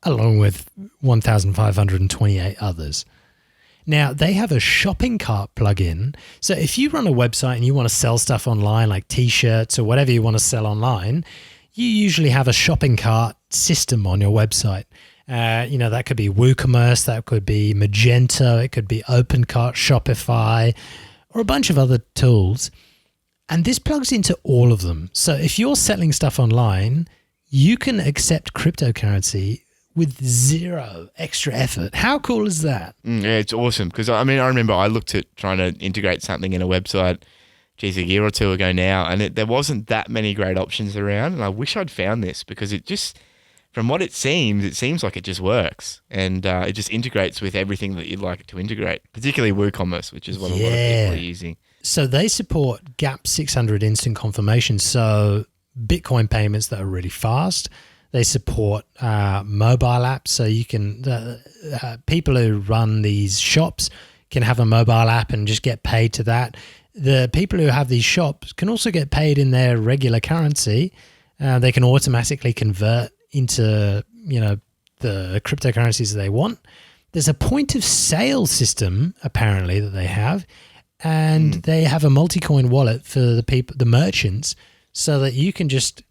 along with 1,528 others. Now, they have a shopping cart plugin. So if you run a website and you want to sell stuff online, like t-shirts or whatever you want to sell online, you usually have a shopping cart system on your website. That could be WooCommerce, that could be Magento, it could be OpenCart, Shopify, or a bunch of other tools. And this plugs into all of them. So if you're selling stuff online, you can accept cryptocurrency with zero extra effort. How cool is that? Yeah, it's awesome. Because, I remember I looked at trying to integrate something in a website, a year or two ago now, and there wasn't that many great options around. And I wish I'd found this because it just, from what it seems like it just works. And it just integrates with everything that you'd like it to integrate, particularly WooCommerce, which is what a lot of people are using. So they support GAP 600 instant confirmation. So Bitcoin payments that are really fast. They support mobile apps, so you can people who run these shops can have a mobile app and just get paid to that. The people who have these shops can also get paid in their regular currency. They can automatically convert into the cryptocurrencies they want. There's a point of sale system apparently that they have, and they have a multi-coin wallet for the merchants, so that you can just.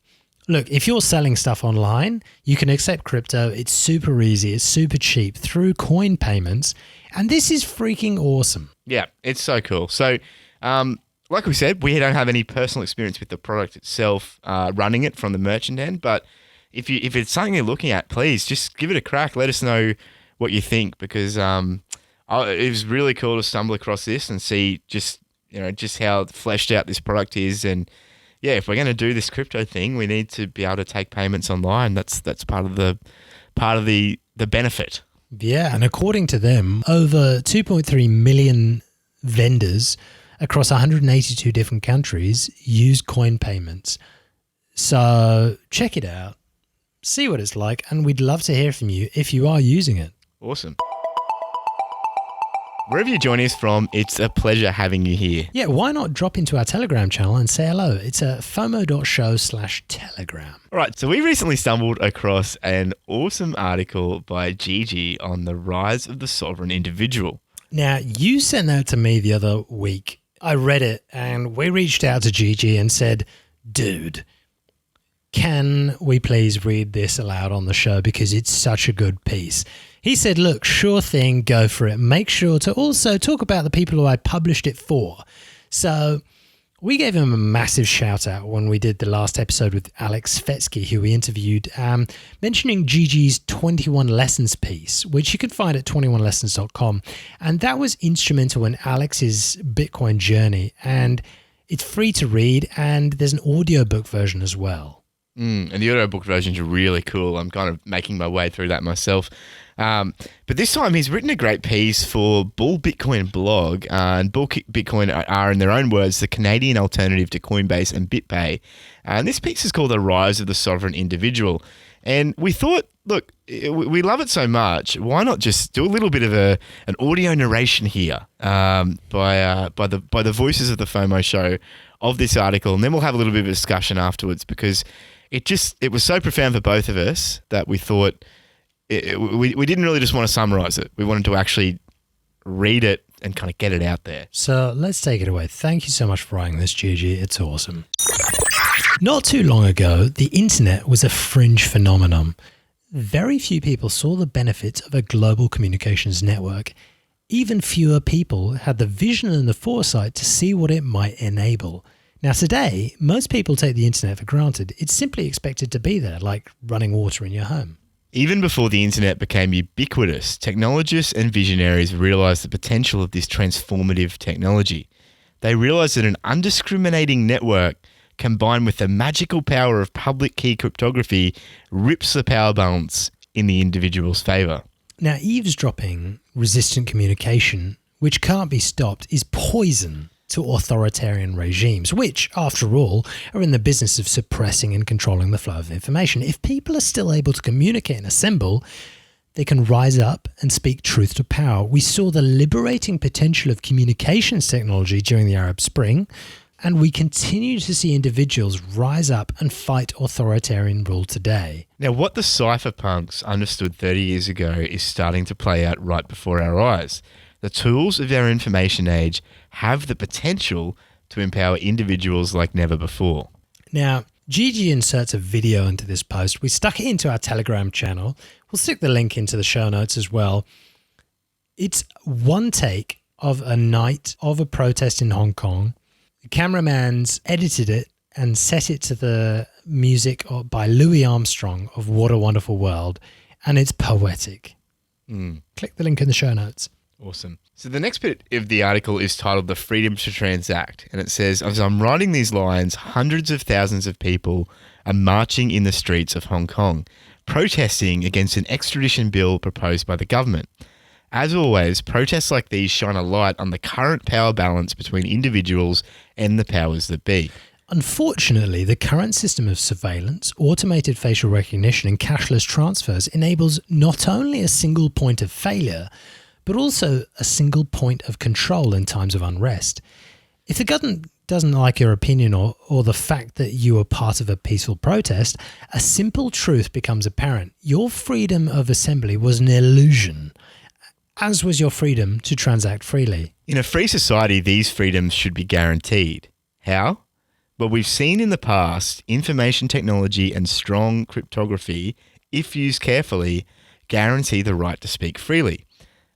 Look, if you're selling stuff online, you can accept crypto. It's super easy. It's super cheap through coin payments. And this is freaking awesome. Yeah, it's so cool. So, like we said, we don't have any personal experience with the product itself, running it from the merchant end. But if it's something you're looking at, please just give it a crack. Let us know what you think, because it was really cool to stumble across this and see just how fleshed out this product is. And yeah, if we're going to do this crypto thing, we need to be able to take payments online. That's part of the benefit. Yeah, and according to them, over 2.3 million vendors across 182 different countries use coin payments. So check it out, see what it's like, and we'd love to hear from you if you are using it. Awesome. Wherever you're joining us from, it's a pleasure having you here. Yeah, why not drop into our Telegram channel and say hello? It's a FOMO.show/Telegram. All right, so we recently stumbled across an awesome article by Gigi on the rise of the sovereign individual. Now, you sent that to me the other week. I read it, and we reached out to Gigi and said, dude, can we please read this aloud on the show because it's such a good piece. He said, look, sure thing, go for it. Make sure to also talk about the people who I published it for. So we gave him a massive shout out when we did the last episode with Alex Fetsky, who we interviewed, mentioning Gigi's 21 Lessons piece, which you can find at 21lessons.com. And that was instrumental in Alex's Bitcoin journey. And it's free to read, and there's an audiobook version as well. And the audiobook versions are really cool. I'm kind of making my way through that myself. But this time he's written a great piece for Bull Bitcoin blog. And Bull Bitcoin are, in their own words, the Canadian alternative to Coinbase and BitPay. And this piece is called The Rise of the Sovereign Individual. And we thought, look, we love it so much. Why not just do a little bit of an audio narration here by the voices of the FOMO show of this article, and then we'll have a little bit of a discussion afterwards because it was so profound for both of us that we thought we didn't really just want to summarize it. We wanted to actually read it and kind of get it out there. So let's take it away. Thank you so much for writing this, Gigi. It's awesome. Not too long ago, the internet was a fringe phenomenon. Very few people saw the benefits of a global communications network. Even fewer people had the vision and the foresight to see what it might enable. Now today, most people take the internet for granted. It's simply expected to be there, like running water in your home. Even before the internet became ubiquitous, technologists and visionaries realized the potential of this transformative technology. They realized that an undiscriminating network combined with the magical power of public key cryptography rips the power balance in the individual's favor. Now, eavesdropping, resistant communication, which can't be stopped, is poison to authoritarian regimes, which, after all, are in the business of suppressing and controlling the flow of information. If people are still able to communicate and assemble, they can rise up and speak truth to power. We saw the liberating potential of communications technology during the Arab Spring, and we continue to see individuals rise up and fight authoritarian rule today. Now, what the cypherpunks understood 30 years ago is starting to play out right before our eyes. The tools of our information age have the potential to empower individuals like never before. Now, Gigi inserts a video into this post. We stuck it into our Telegram channel. We'll stick the link into the show notes as well. It's one take of a night of a protest in Hong Kong. The cameraman's edited it and set it to the music by Louis Armstrong of What a Wonderful World, and it's poetic. Click the link in the show notes. Awesome. So the next bit of the article is titled The Freedom to Transact. And it says, as I'm writing these lines, hundreds of thousands of people are marching in the streets of Hong Kong, protesting against an extradition bill proposed by the government. As always, protests like these shine a light on the current power balance between individuals and the powers that be. Unfortunately, the current system of surveillance, automated facial recognition, and cashless transfers enables not only a single point of failure, but also a single point of control in times of unrest. If the government doesn't like your opinion or the fact that you are part of a peaceful protest, a simple truth becomes apparent. Your freedom of assembly was an illusion, as was your freedom to transact freely. In a free society, these freedoms should be guaranteed. How? Well, we've seen in the past, information technology and strong cryptography, if used carefully, guarantee the right to speak freely.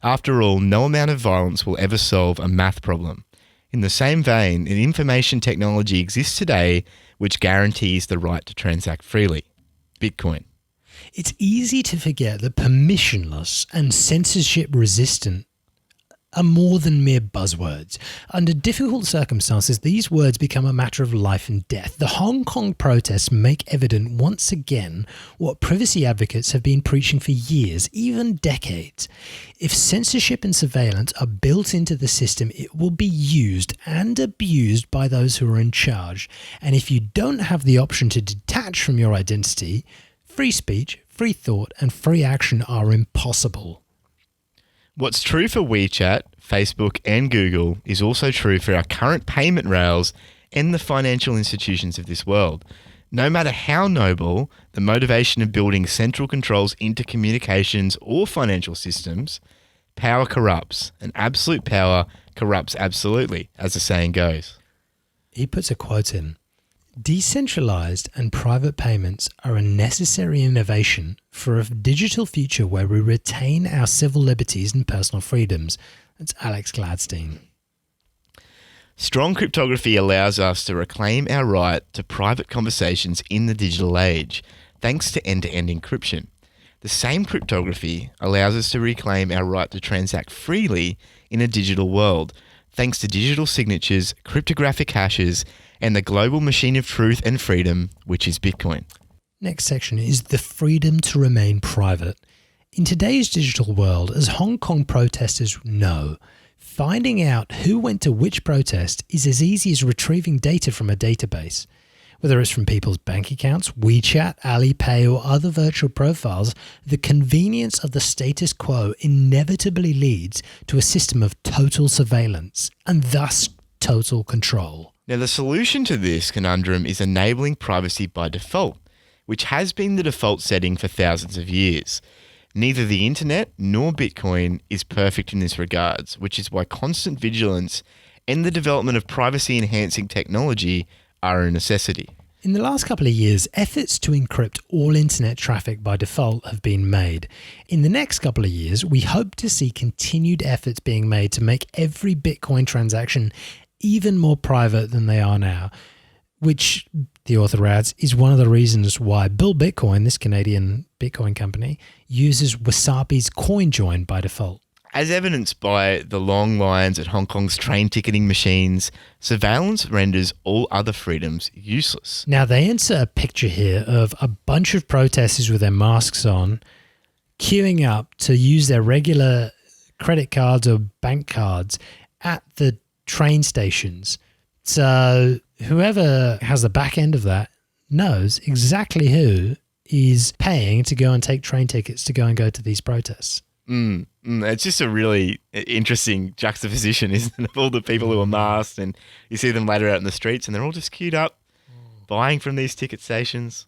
After all, no amount of violence will ever solve a math problem. In the same vein, an information technology exists today which guarantees the right to transact freely. Bitcoin. It's easy to forget that permissionless and censorship-resistant are more than mere buzzwords. Under difficult circumstances, these words become a matter of life and death. The Hong Kong protests make evident once again what privacy advocates have been preaching for years, even decades. If censorship and surveillance are built into the system, it will be used and abused by those who are in charge. And if you don't have the option to detach from your identity, free speech, free thought, and free action are impossible. What's true for WeChat, Facebook, and Google is also true for our current payment rails and the financial institutions of this world. No matter how noble the motivation of building central controls into communications or financial systems, power corrupts, and absolute power corrupts absolutely, as the saying goes. He puts a quote in. Decentralized and private payments are a necessary innovation for a digital future where we retain our civil liberties and personal freedoms. That's Alex Gladstein. Strong cryptography allows us to reclaim our right to private conversations in the digital age, thanks to end-to-end encryption. The same cryptography allows us to reclaim our right to transact freely in a digital world, thanks to digital signatures, cryptographic hashes, and the global machine of truth and freedom, which is Bitcoin. Next section is the freedom to remain private. In today's digital world, as Hong Kong protesters know, finding out who went to which protest is as easy as retrieving data from a database. Whether it's from people's bank accounts, WeChat, Alipay, or other virtual profiles, the convenience of the status quo inevitably leads to a system of total surveillance and thus total control. Now, the solution to this conundrum is enabling privacy by default, which has been the default setting for thousands of years. Neither the internet nor Bitcoin is perfect in this regards, which is why constant vigilance and the development of privacy-enhancing technology are a necessity. In the last couple of years, efforts to encrypt all internet traffic by default have been made. In the next couple of years, we hope to see continued efforts being made to make every Bitcoin transaction even more private than they are now, which, the author adds, is one of the reasons why Bill Bitcoin, this Canadian Bitcoin company, uses Wasabi's CoinJoin by default. As evidenced by the long lines at Hong Kong's train ticketing machines, surveillance renders all other freedoms useless. Now, they insert a picture here of a bunch of protesters with their masks on, queuing up to use their regular credit cards or bank cards at the train stations. So whoever has the back end of that knows exactly who is paying to go and take train tickets to go to these protests. It's just a really interesting juxtaposition, isn't it, of all the people who are masked, and you see them later out in the streets and they're all just queued up buying from these ticket stations.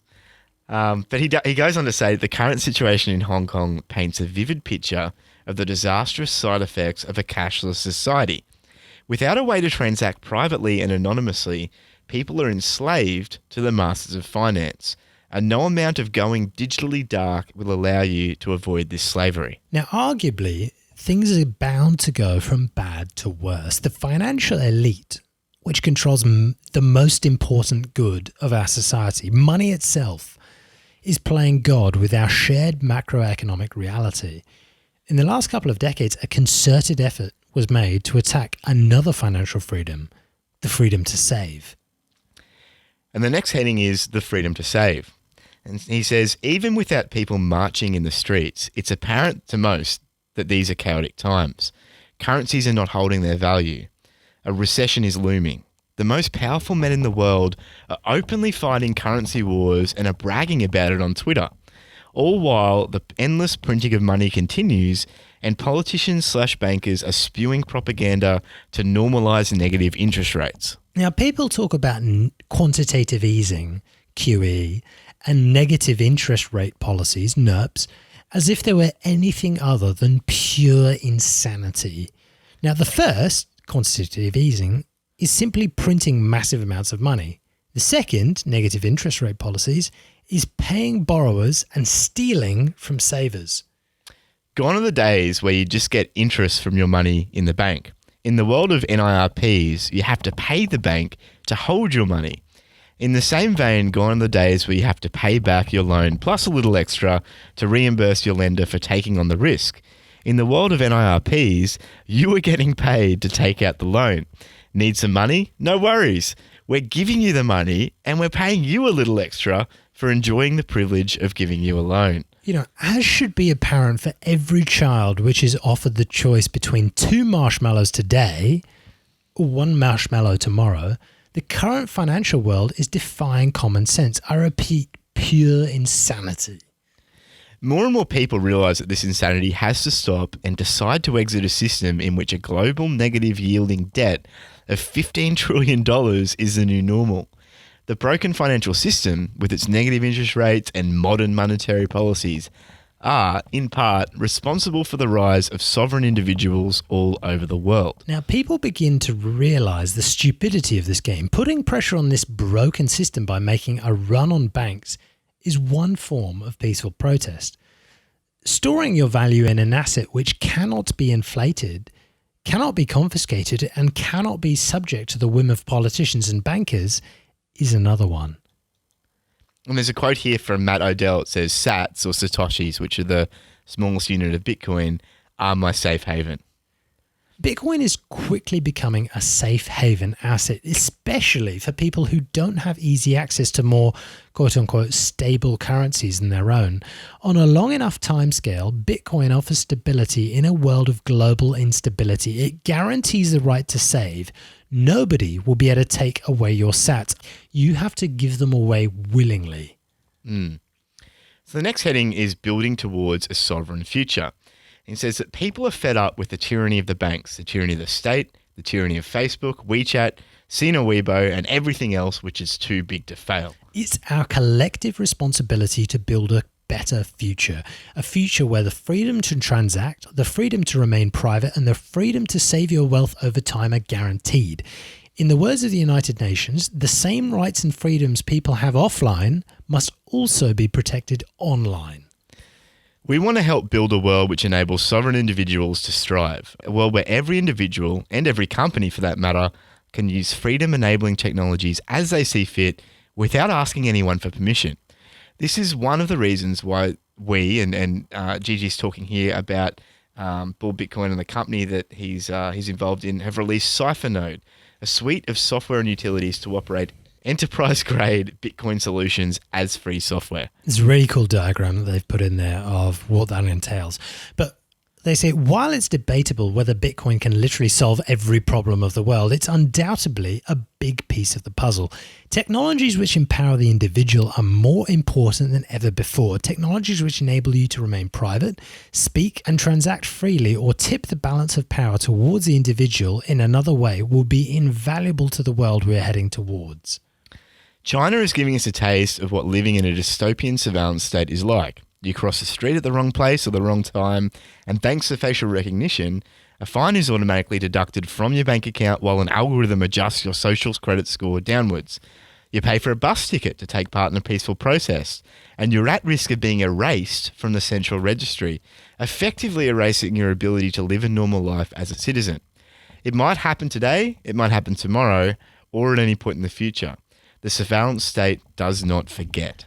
But he goes on to say that the current situation in Hong Kong paints a vivid picture of the disastrous side effects of a cashless society. Without a way to transact privately and anonymously, people are enslaved to the masters of finance, and no amount of going digitally dark will allow you to avoid this slavery. Now, arguably, things are bound to go from bad to worse. The financial elite, which controls the most important good of our society, money itself, is playing God with our shared macroeconomic reality. In the last couple of decades, a concerted effort was made to attack another financial freedom, the freedom to save. And the next heading is the freedom to save. And he says, even without people marching in the streets, it's apparent to most that these are chaotic times. Currencies are not holding their value. A recession is looming. The most powerful men in the world are openly fighting currency wars and are bragging about it on Twitter. All while the endless printing of money continues and politicians/bankers are spewing propaganda to normalise negative interest rates. Now, people talk about quantitative easing, QE, and negative interest rate policies, NIRPs, as if they were anything other than pure insanity. Now, the first, quantitative easing, is simply printing massive amounts of money. The second, negative interest rate policies, is paying borrowers and stealing from savers. Gone are the days where you just get interest from your money in the bank. In the world of NIRPs, you have to pay the bank to hold your money. In the same vein, gone are the days where you have to pay back your loan plus a little extra to reimburse your lender for taking on the risk. In the world of NIRPs, you are getting paid to take out the loan. Need some money? No worries. We're giving you the money and we're paying you a little extra for enjoying the privilege of giving you a loan. You know, as should be apparent for every child which is offered the choice between 2 marshmallows today or 1 marshmallow tomorrow, the current financial world is defying common sense. I repeat, pure insanity. More and more people realise that this insanity has to stop and decide to exit a system in which a global negative yielding debt of $15 trillion is the new normal. The broken financial system, with its negative interest rates and modern monetary policies, are, in part, responsible for the rise of sovereign individuals all over the world. Now, people begin to realize the stupidity of this game. Putting pressure on this broken system by making a run on banks is one form of peaceful protest. Storing your value in an asset which cannot be inflated, cannot be confiscated, and cannot be subject to the whim of politicians and bankers is another one. And there's a quote here from Matt Odell. It says, Sats, or Satoshis, which are the smallest unit of Bitcoin, are my safe haven. Bitcoin is quickly becoming a safe haven asset, especially for people who don't have easy access to more quote-unquote stable currencies than their own. On a long enough timescale, Bitcoin offers stability in a world of global instability. It guarantees the right to save. Nobody will be able to take away your sats. You have to give them away willingly. So the next heading is building towards a sovereign future. It says that people are fed up with the tyranny of the banks, the tyranny of the state, the tyranny of Facebook, WeChat, Sina Weibo, and everything else which is too big to fail. It's our collective responsibility to build a better future, a future where the freedom to transact, the freedom to remain private, and the freedom to save your wealth over time are guaranteed. In the words of the United Nations, the same rights and freedoms people have offline must also be protected online. We want to help build a world which enables sovereign individuals to strive, a world where every individual, and every company for that matter, can use freedom-enabling technologies as they see fit without asking anyone for permission. This is one of the reasons why we, and Gigi's talking here about Bull Bitcoin and the company that he's involved in, have released CipherNode, a suite of software and utilities to operate enterprise-grade Bitcoin solutions as free software. It's a really cool diagram that they've put in there of what that entails. But they say, while it's debatable whether Bitcoin can literally solve every problem of the world, it's undoubtedly a big piece of the puzzle. Technologies which empower the individual are more important than ever before. Technologies which enable you to remain private, speak and transact freely, or tip the balance of power towards the individual in another way will be invaluable to the world we're heading towards. China is giving us a taste of what living in a dystopian surveillance state is like. You cross the street at the wrong place or the wrong time, and thanks to facial recognition, a fine is automatically deducted from your bank account while an algorithm adjusts your social credit score downwards. You pay for a bus ticket to take part in a peaceful protest, and you're at risk of being erased from the central registry, effectively erasing your ability to live a normal life as a citizen. It might happen today, it might happen tomorrow, or at any point in the future. The surveillance state does not forget.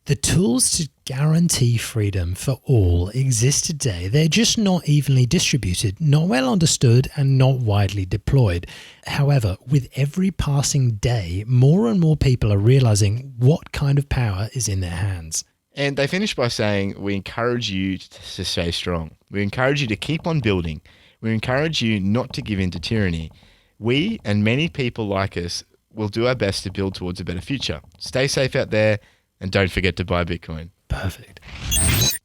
The tools to guarantee freedom for all exist today. They're just not evenly distributed, not well understood, and not widely deployed. However, with every passing day, more and more people are realizing what kind of power is in their hands. And they finish by saying, we encourage you to stay strong. We encourage you to keep on building. We encourage you not to give in to tyranny. We, and many people like us, will do our best to build towards a better future. Stay safe out there, and don't forget to buy Bitcoin. Perfect.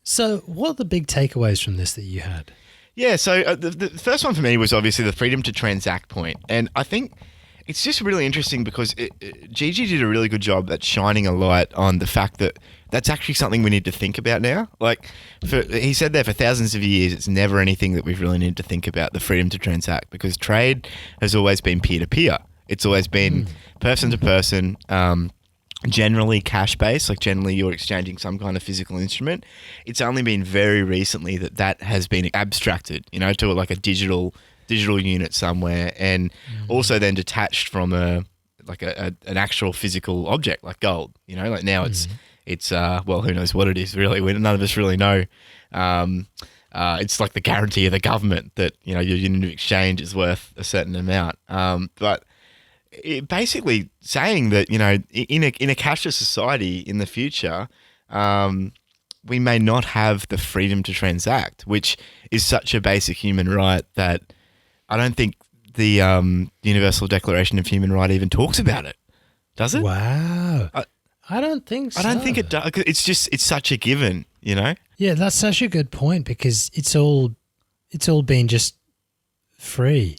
So what are the big takeaways from this that you had? Yeah, so the first one for me was obviously the freedom to transact point. And I think it's just really interesting because Gigi did a really good job at shining a light on the fact that that's actually something we need to think about now. Like, he said there for thousands of years, it's never anything that we've really needed to think about, the freedom to transact, because trade has always been peer-to-peer. It's always been person to person, generally cash-based, like generally you're exchanging some kind of physical instrument. It's only been very recently that has been abstracted, to like a digital unit somewhere, and also then detached from an actual physical object like gold. Like now it's well, who knows what it is really? None of us really know. It's like the guarantee of the government that your unit of exchange is worth a certain amount, but it basically saying that in a cashless society in the future, we may not have the freedom to transact, which is such a basic human right that I don't think the Universal Declaration of Human Rights even talks about it. Does it? Wow. I don't think so. I don't think it does. It's such a given, Yeah, that's such a good point because it's all been just free.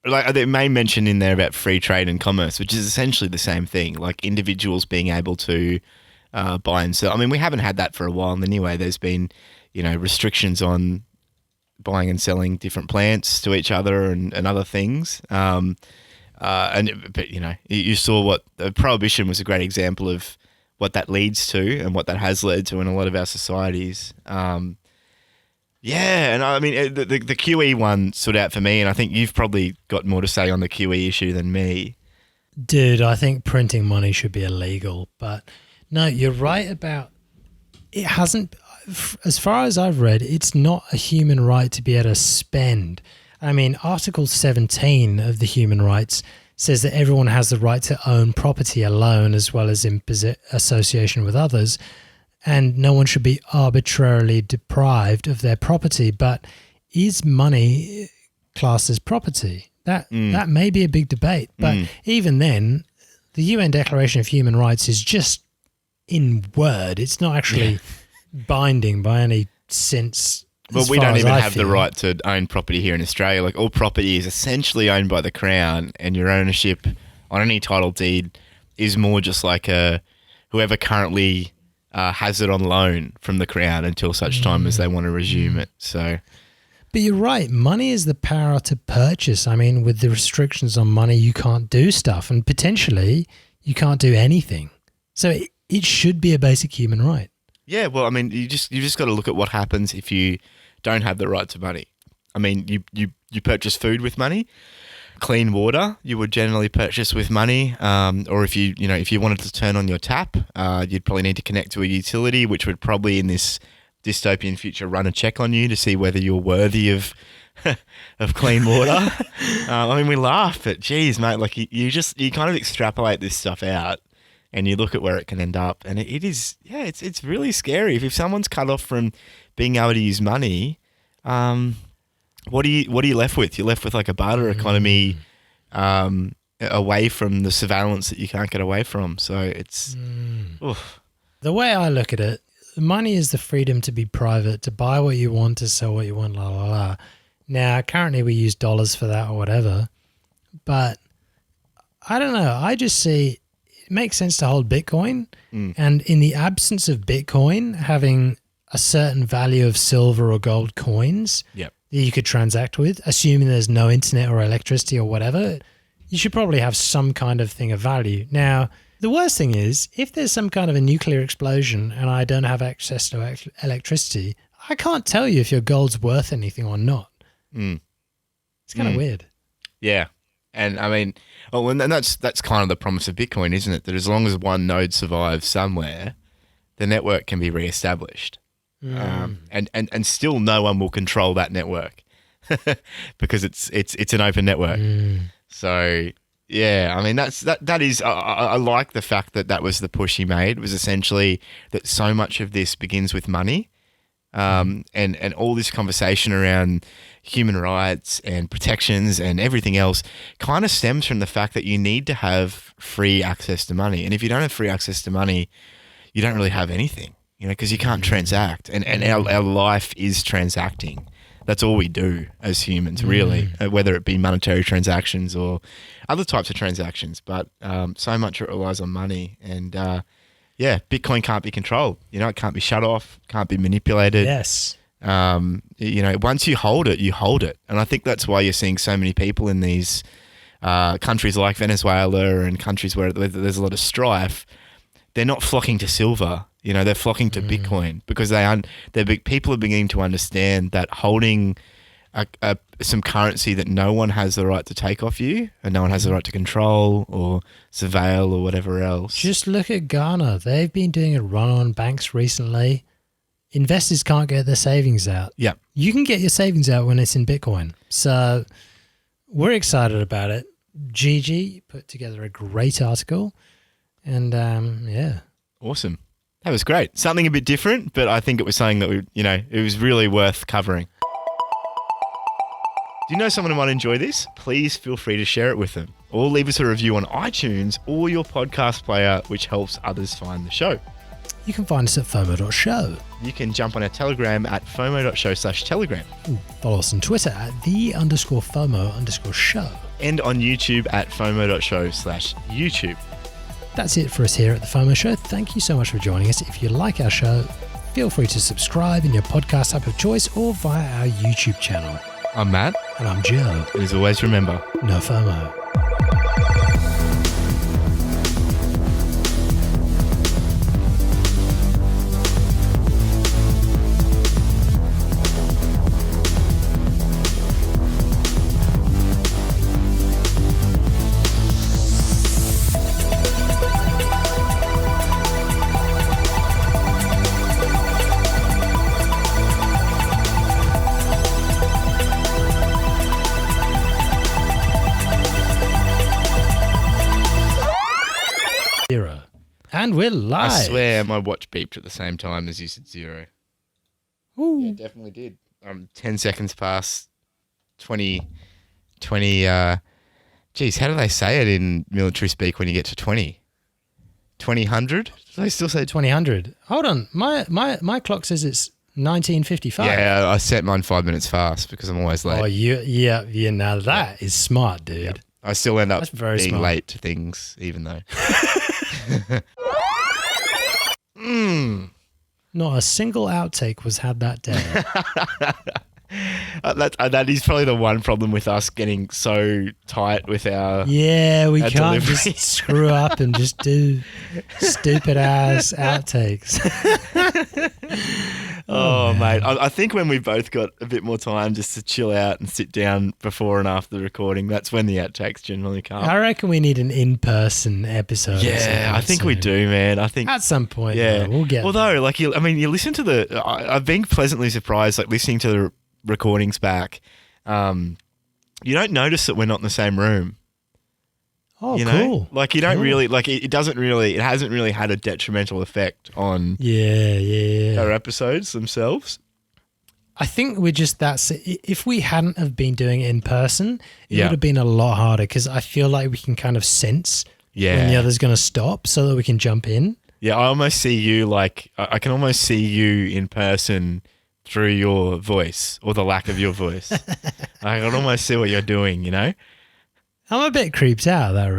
Like they may mention in there about free trade and commerce, which is essentially the same thing, like individuals being able to buy and sell. I mean, we haven't had that for a while anyway. There's been, restrictions on buying and selling different plants to each other and other things. But you saw what the prohibition was a great example of what that leads to and what that has led to in a lot of our societies. And I mean, the QE one stood out for me, and I think you've probably got more to say on the QE issue than me. Dude, I think printing money should be illegal. But no, you're right about it hasn't, as far as I've read, it's not a human right to be able to spend. I mean, Article 17 of the Human Rights says that everyone has the right to own property alone as well as in association with others, and no one should be arbitrarily deprived of their property. But is money classed as property? That may be a big debate. But even then, the UN Declaration of Human Rights is just in word. It's not actually binding by any sense. Well, we don't even have the right to own property here in Australia. Like, all property is essentially owned by the Crown, and your ownership on any title deed is more just like whoever currently has it on loan from the Crown until such time as they want to resume it. So, but you're right. Money is the power to purchase. I mean, with the restrictions on money, you can't do stuff, and potentially you can't do anything. So it should be a basic human right. Yeah, well, I mean, you just got to look at what happens if you don't have the right to money. I mean, you purchase food with money, clean water you would generally purchase with money, or if you wanted to turn on your tap, you'd probably need to connect to a utility, which would probably in this dystopian future run a check on you to see whether you're worthy of of clean water. I mean, we laugh, but geez, mate, like you kind of extrapolate this stuff out. And you look at where it can end up, and it's really scary. If someone's cut off from being able to use money, what are you left with? You're left with like a barter economy, away from the surveillance that you can't get away from. So it's oof. The way I look at it, money is the freedom to be private, to buy what you want, to sell what you want, la la la. Now, currently we use dollars for that or whatever, but I don't know. I just see. It makes sense to hold Bitcoin, and in the absence of Bitcoin, having a certain value of silver or gold coins that you could transact with, assuming there's no internet or electricity or whatever, you should probably have some kind of thing of value. Now, the worst thing is, if there's some kind of a nuclear explosion and I don't have access to electricity, I can't tell you if your gold's worth anything or not. It's kind of weird. Yeah. And I mean, and that's kind of the promise of Bitcoin, isn't it? That as long as one node survives somewhere, the network can be reestablished, and still no one will control that network because it's an open network. So yeah, I mean that is I like the fact that was the push he made, was essentially that so much of this begins with money. And all this conversation around human rights and protections and everything else kind of stems from the fact that you need to have free access to money. And if you don't have free access to money, you don't really have anything, because you can't transact. And our life is transacting. That's all we do as humans, really, whether it be monetary transactions or other types of transactions. But so much it relies on money. And Bitcoin can't be controlled. It can't be shut off, can't be manipulated. Yes. Once you hold it, you hold it. And I think that's why you're seeing so many people in these countries like Venezuela and countries where there's a lot of strife. They're not flocking to silver. They're flocking to Bitcoin because people are beginning to understand that holding some currency that no one has the right to take off you and no one has the right to control or surveil or whatever else. Just look at Ghana. They've been doing a run on banks recently. Investors can't get their savings out. Yeah. You can get your savings out when it's in Bitcoin. So we're excited about it. Gigi put together a great article and Awesome. That was great. Something a bit different, but I think it was something that it was really worth covering. Do you know someone who might enjoy this? Please feel free to share it with them or leave us a review on iTunes or your podcast player, which helps others find the show. You can find us at FOMO.show. You can jump on our Telegram at FOMO.show/Telegram. Follow us on Twitter at _FOMO_show. And on YouTube at FOMO.show/YouTube. That's it for us here at The FOMO Show. Thank you so much for joining us. If you like our show, feel free to subscribe in your podcast app of choice or via our YouTube channel. I'm Matt, And I'm Joe. and as always, remember, No FOMO. Zero. And we're live. I swear my watch beeped at the same time as you said 0. Ooh. Yeah, it definitely did. 10 seconds past 20. Geez, how do they say it in military speak when you get to 20? 2000? Do they still say 2000. Hold on. My clock says it's 1955. Yeah, I set mine 5 minutes fast because I'm always late. Oh, yeah. Now that is smart, dude. Yep. I still end up That's very being smart. late to things, even though. Not a single outtake was had that day. That is probably the one problem with us getting so tight with our. Yeah, we Our can't delivery. just screw up and just do stupid ass outtakes. Oh, mate. I think when we both got a bit more time just to chill out and sit down before and after the recording, that's when the outtakes generally come. I reckon we need an in-person episode. or Yeah, something I think we soon. do, man. I think. At some point, Yeah, though, we'll get Although, like, you listen to the. I've been pleasantly surprised, like, listening to the recordings back. You don't notice that we're not in the same room. Oh, You know, cool. like you don't Cool. really like it. It doesn't really. It hasn't really had a detrimental effect on Yeah. our episodes themselves. I think we're just if we hadn't have been doing it in person, it Yeah. would have been a lot harder because I feel like we can kind of sense Yeah. when the other's going to stop so that we can jump in. Yeah, I almost see you like I can almost see you in person through your voice or the lack of your voice. I can almost see what you're doing. You know, I'm a bit creeped out, though, really.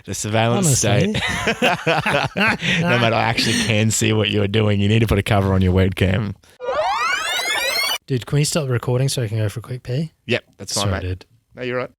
the surveillance Honestly. state. No matter, I actually can see what you're doing. You need to put a cover on your webcam. Dude, can we stop the recording so I can go for a quick pee? Yep, that's fine, Sorry, mate. dude. No, you're right.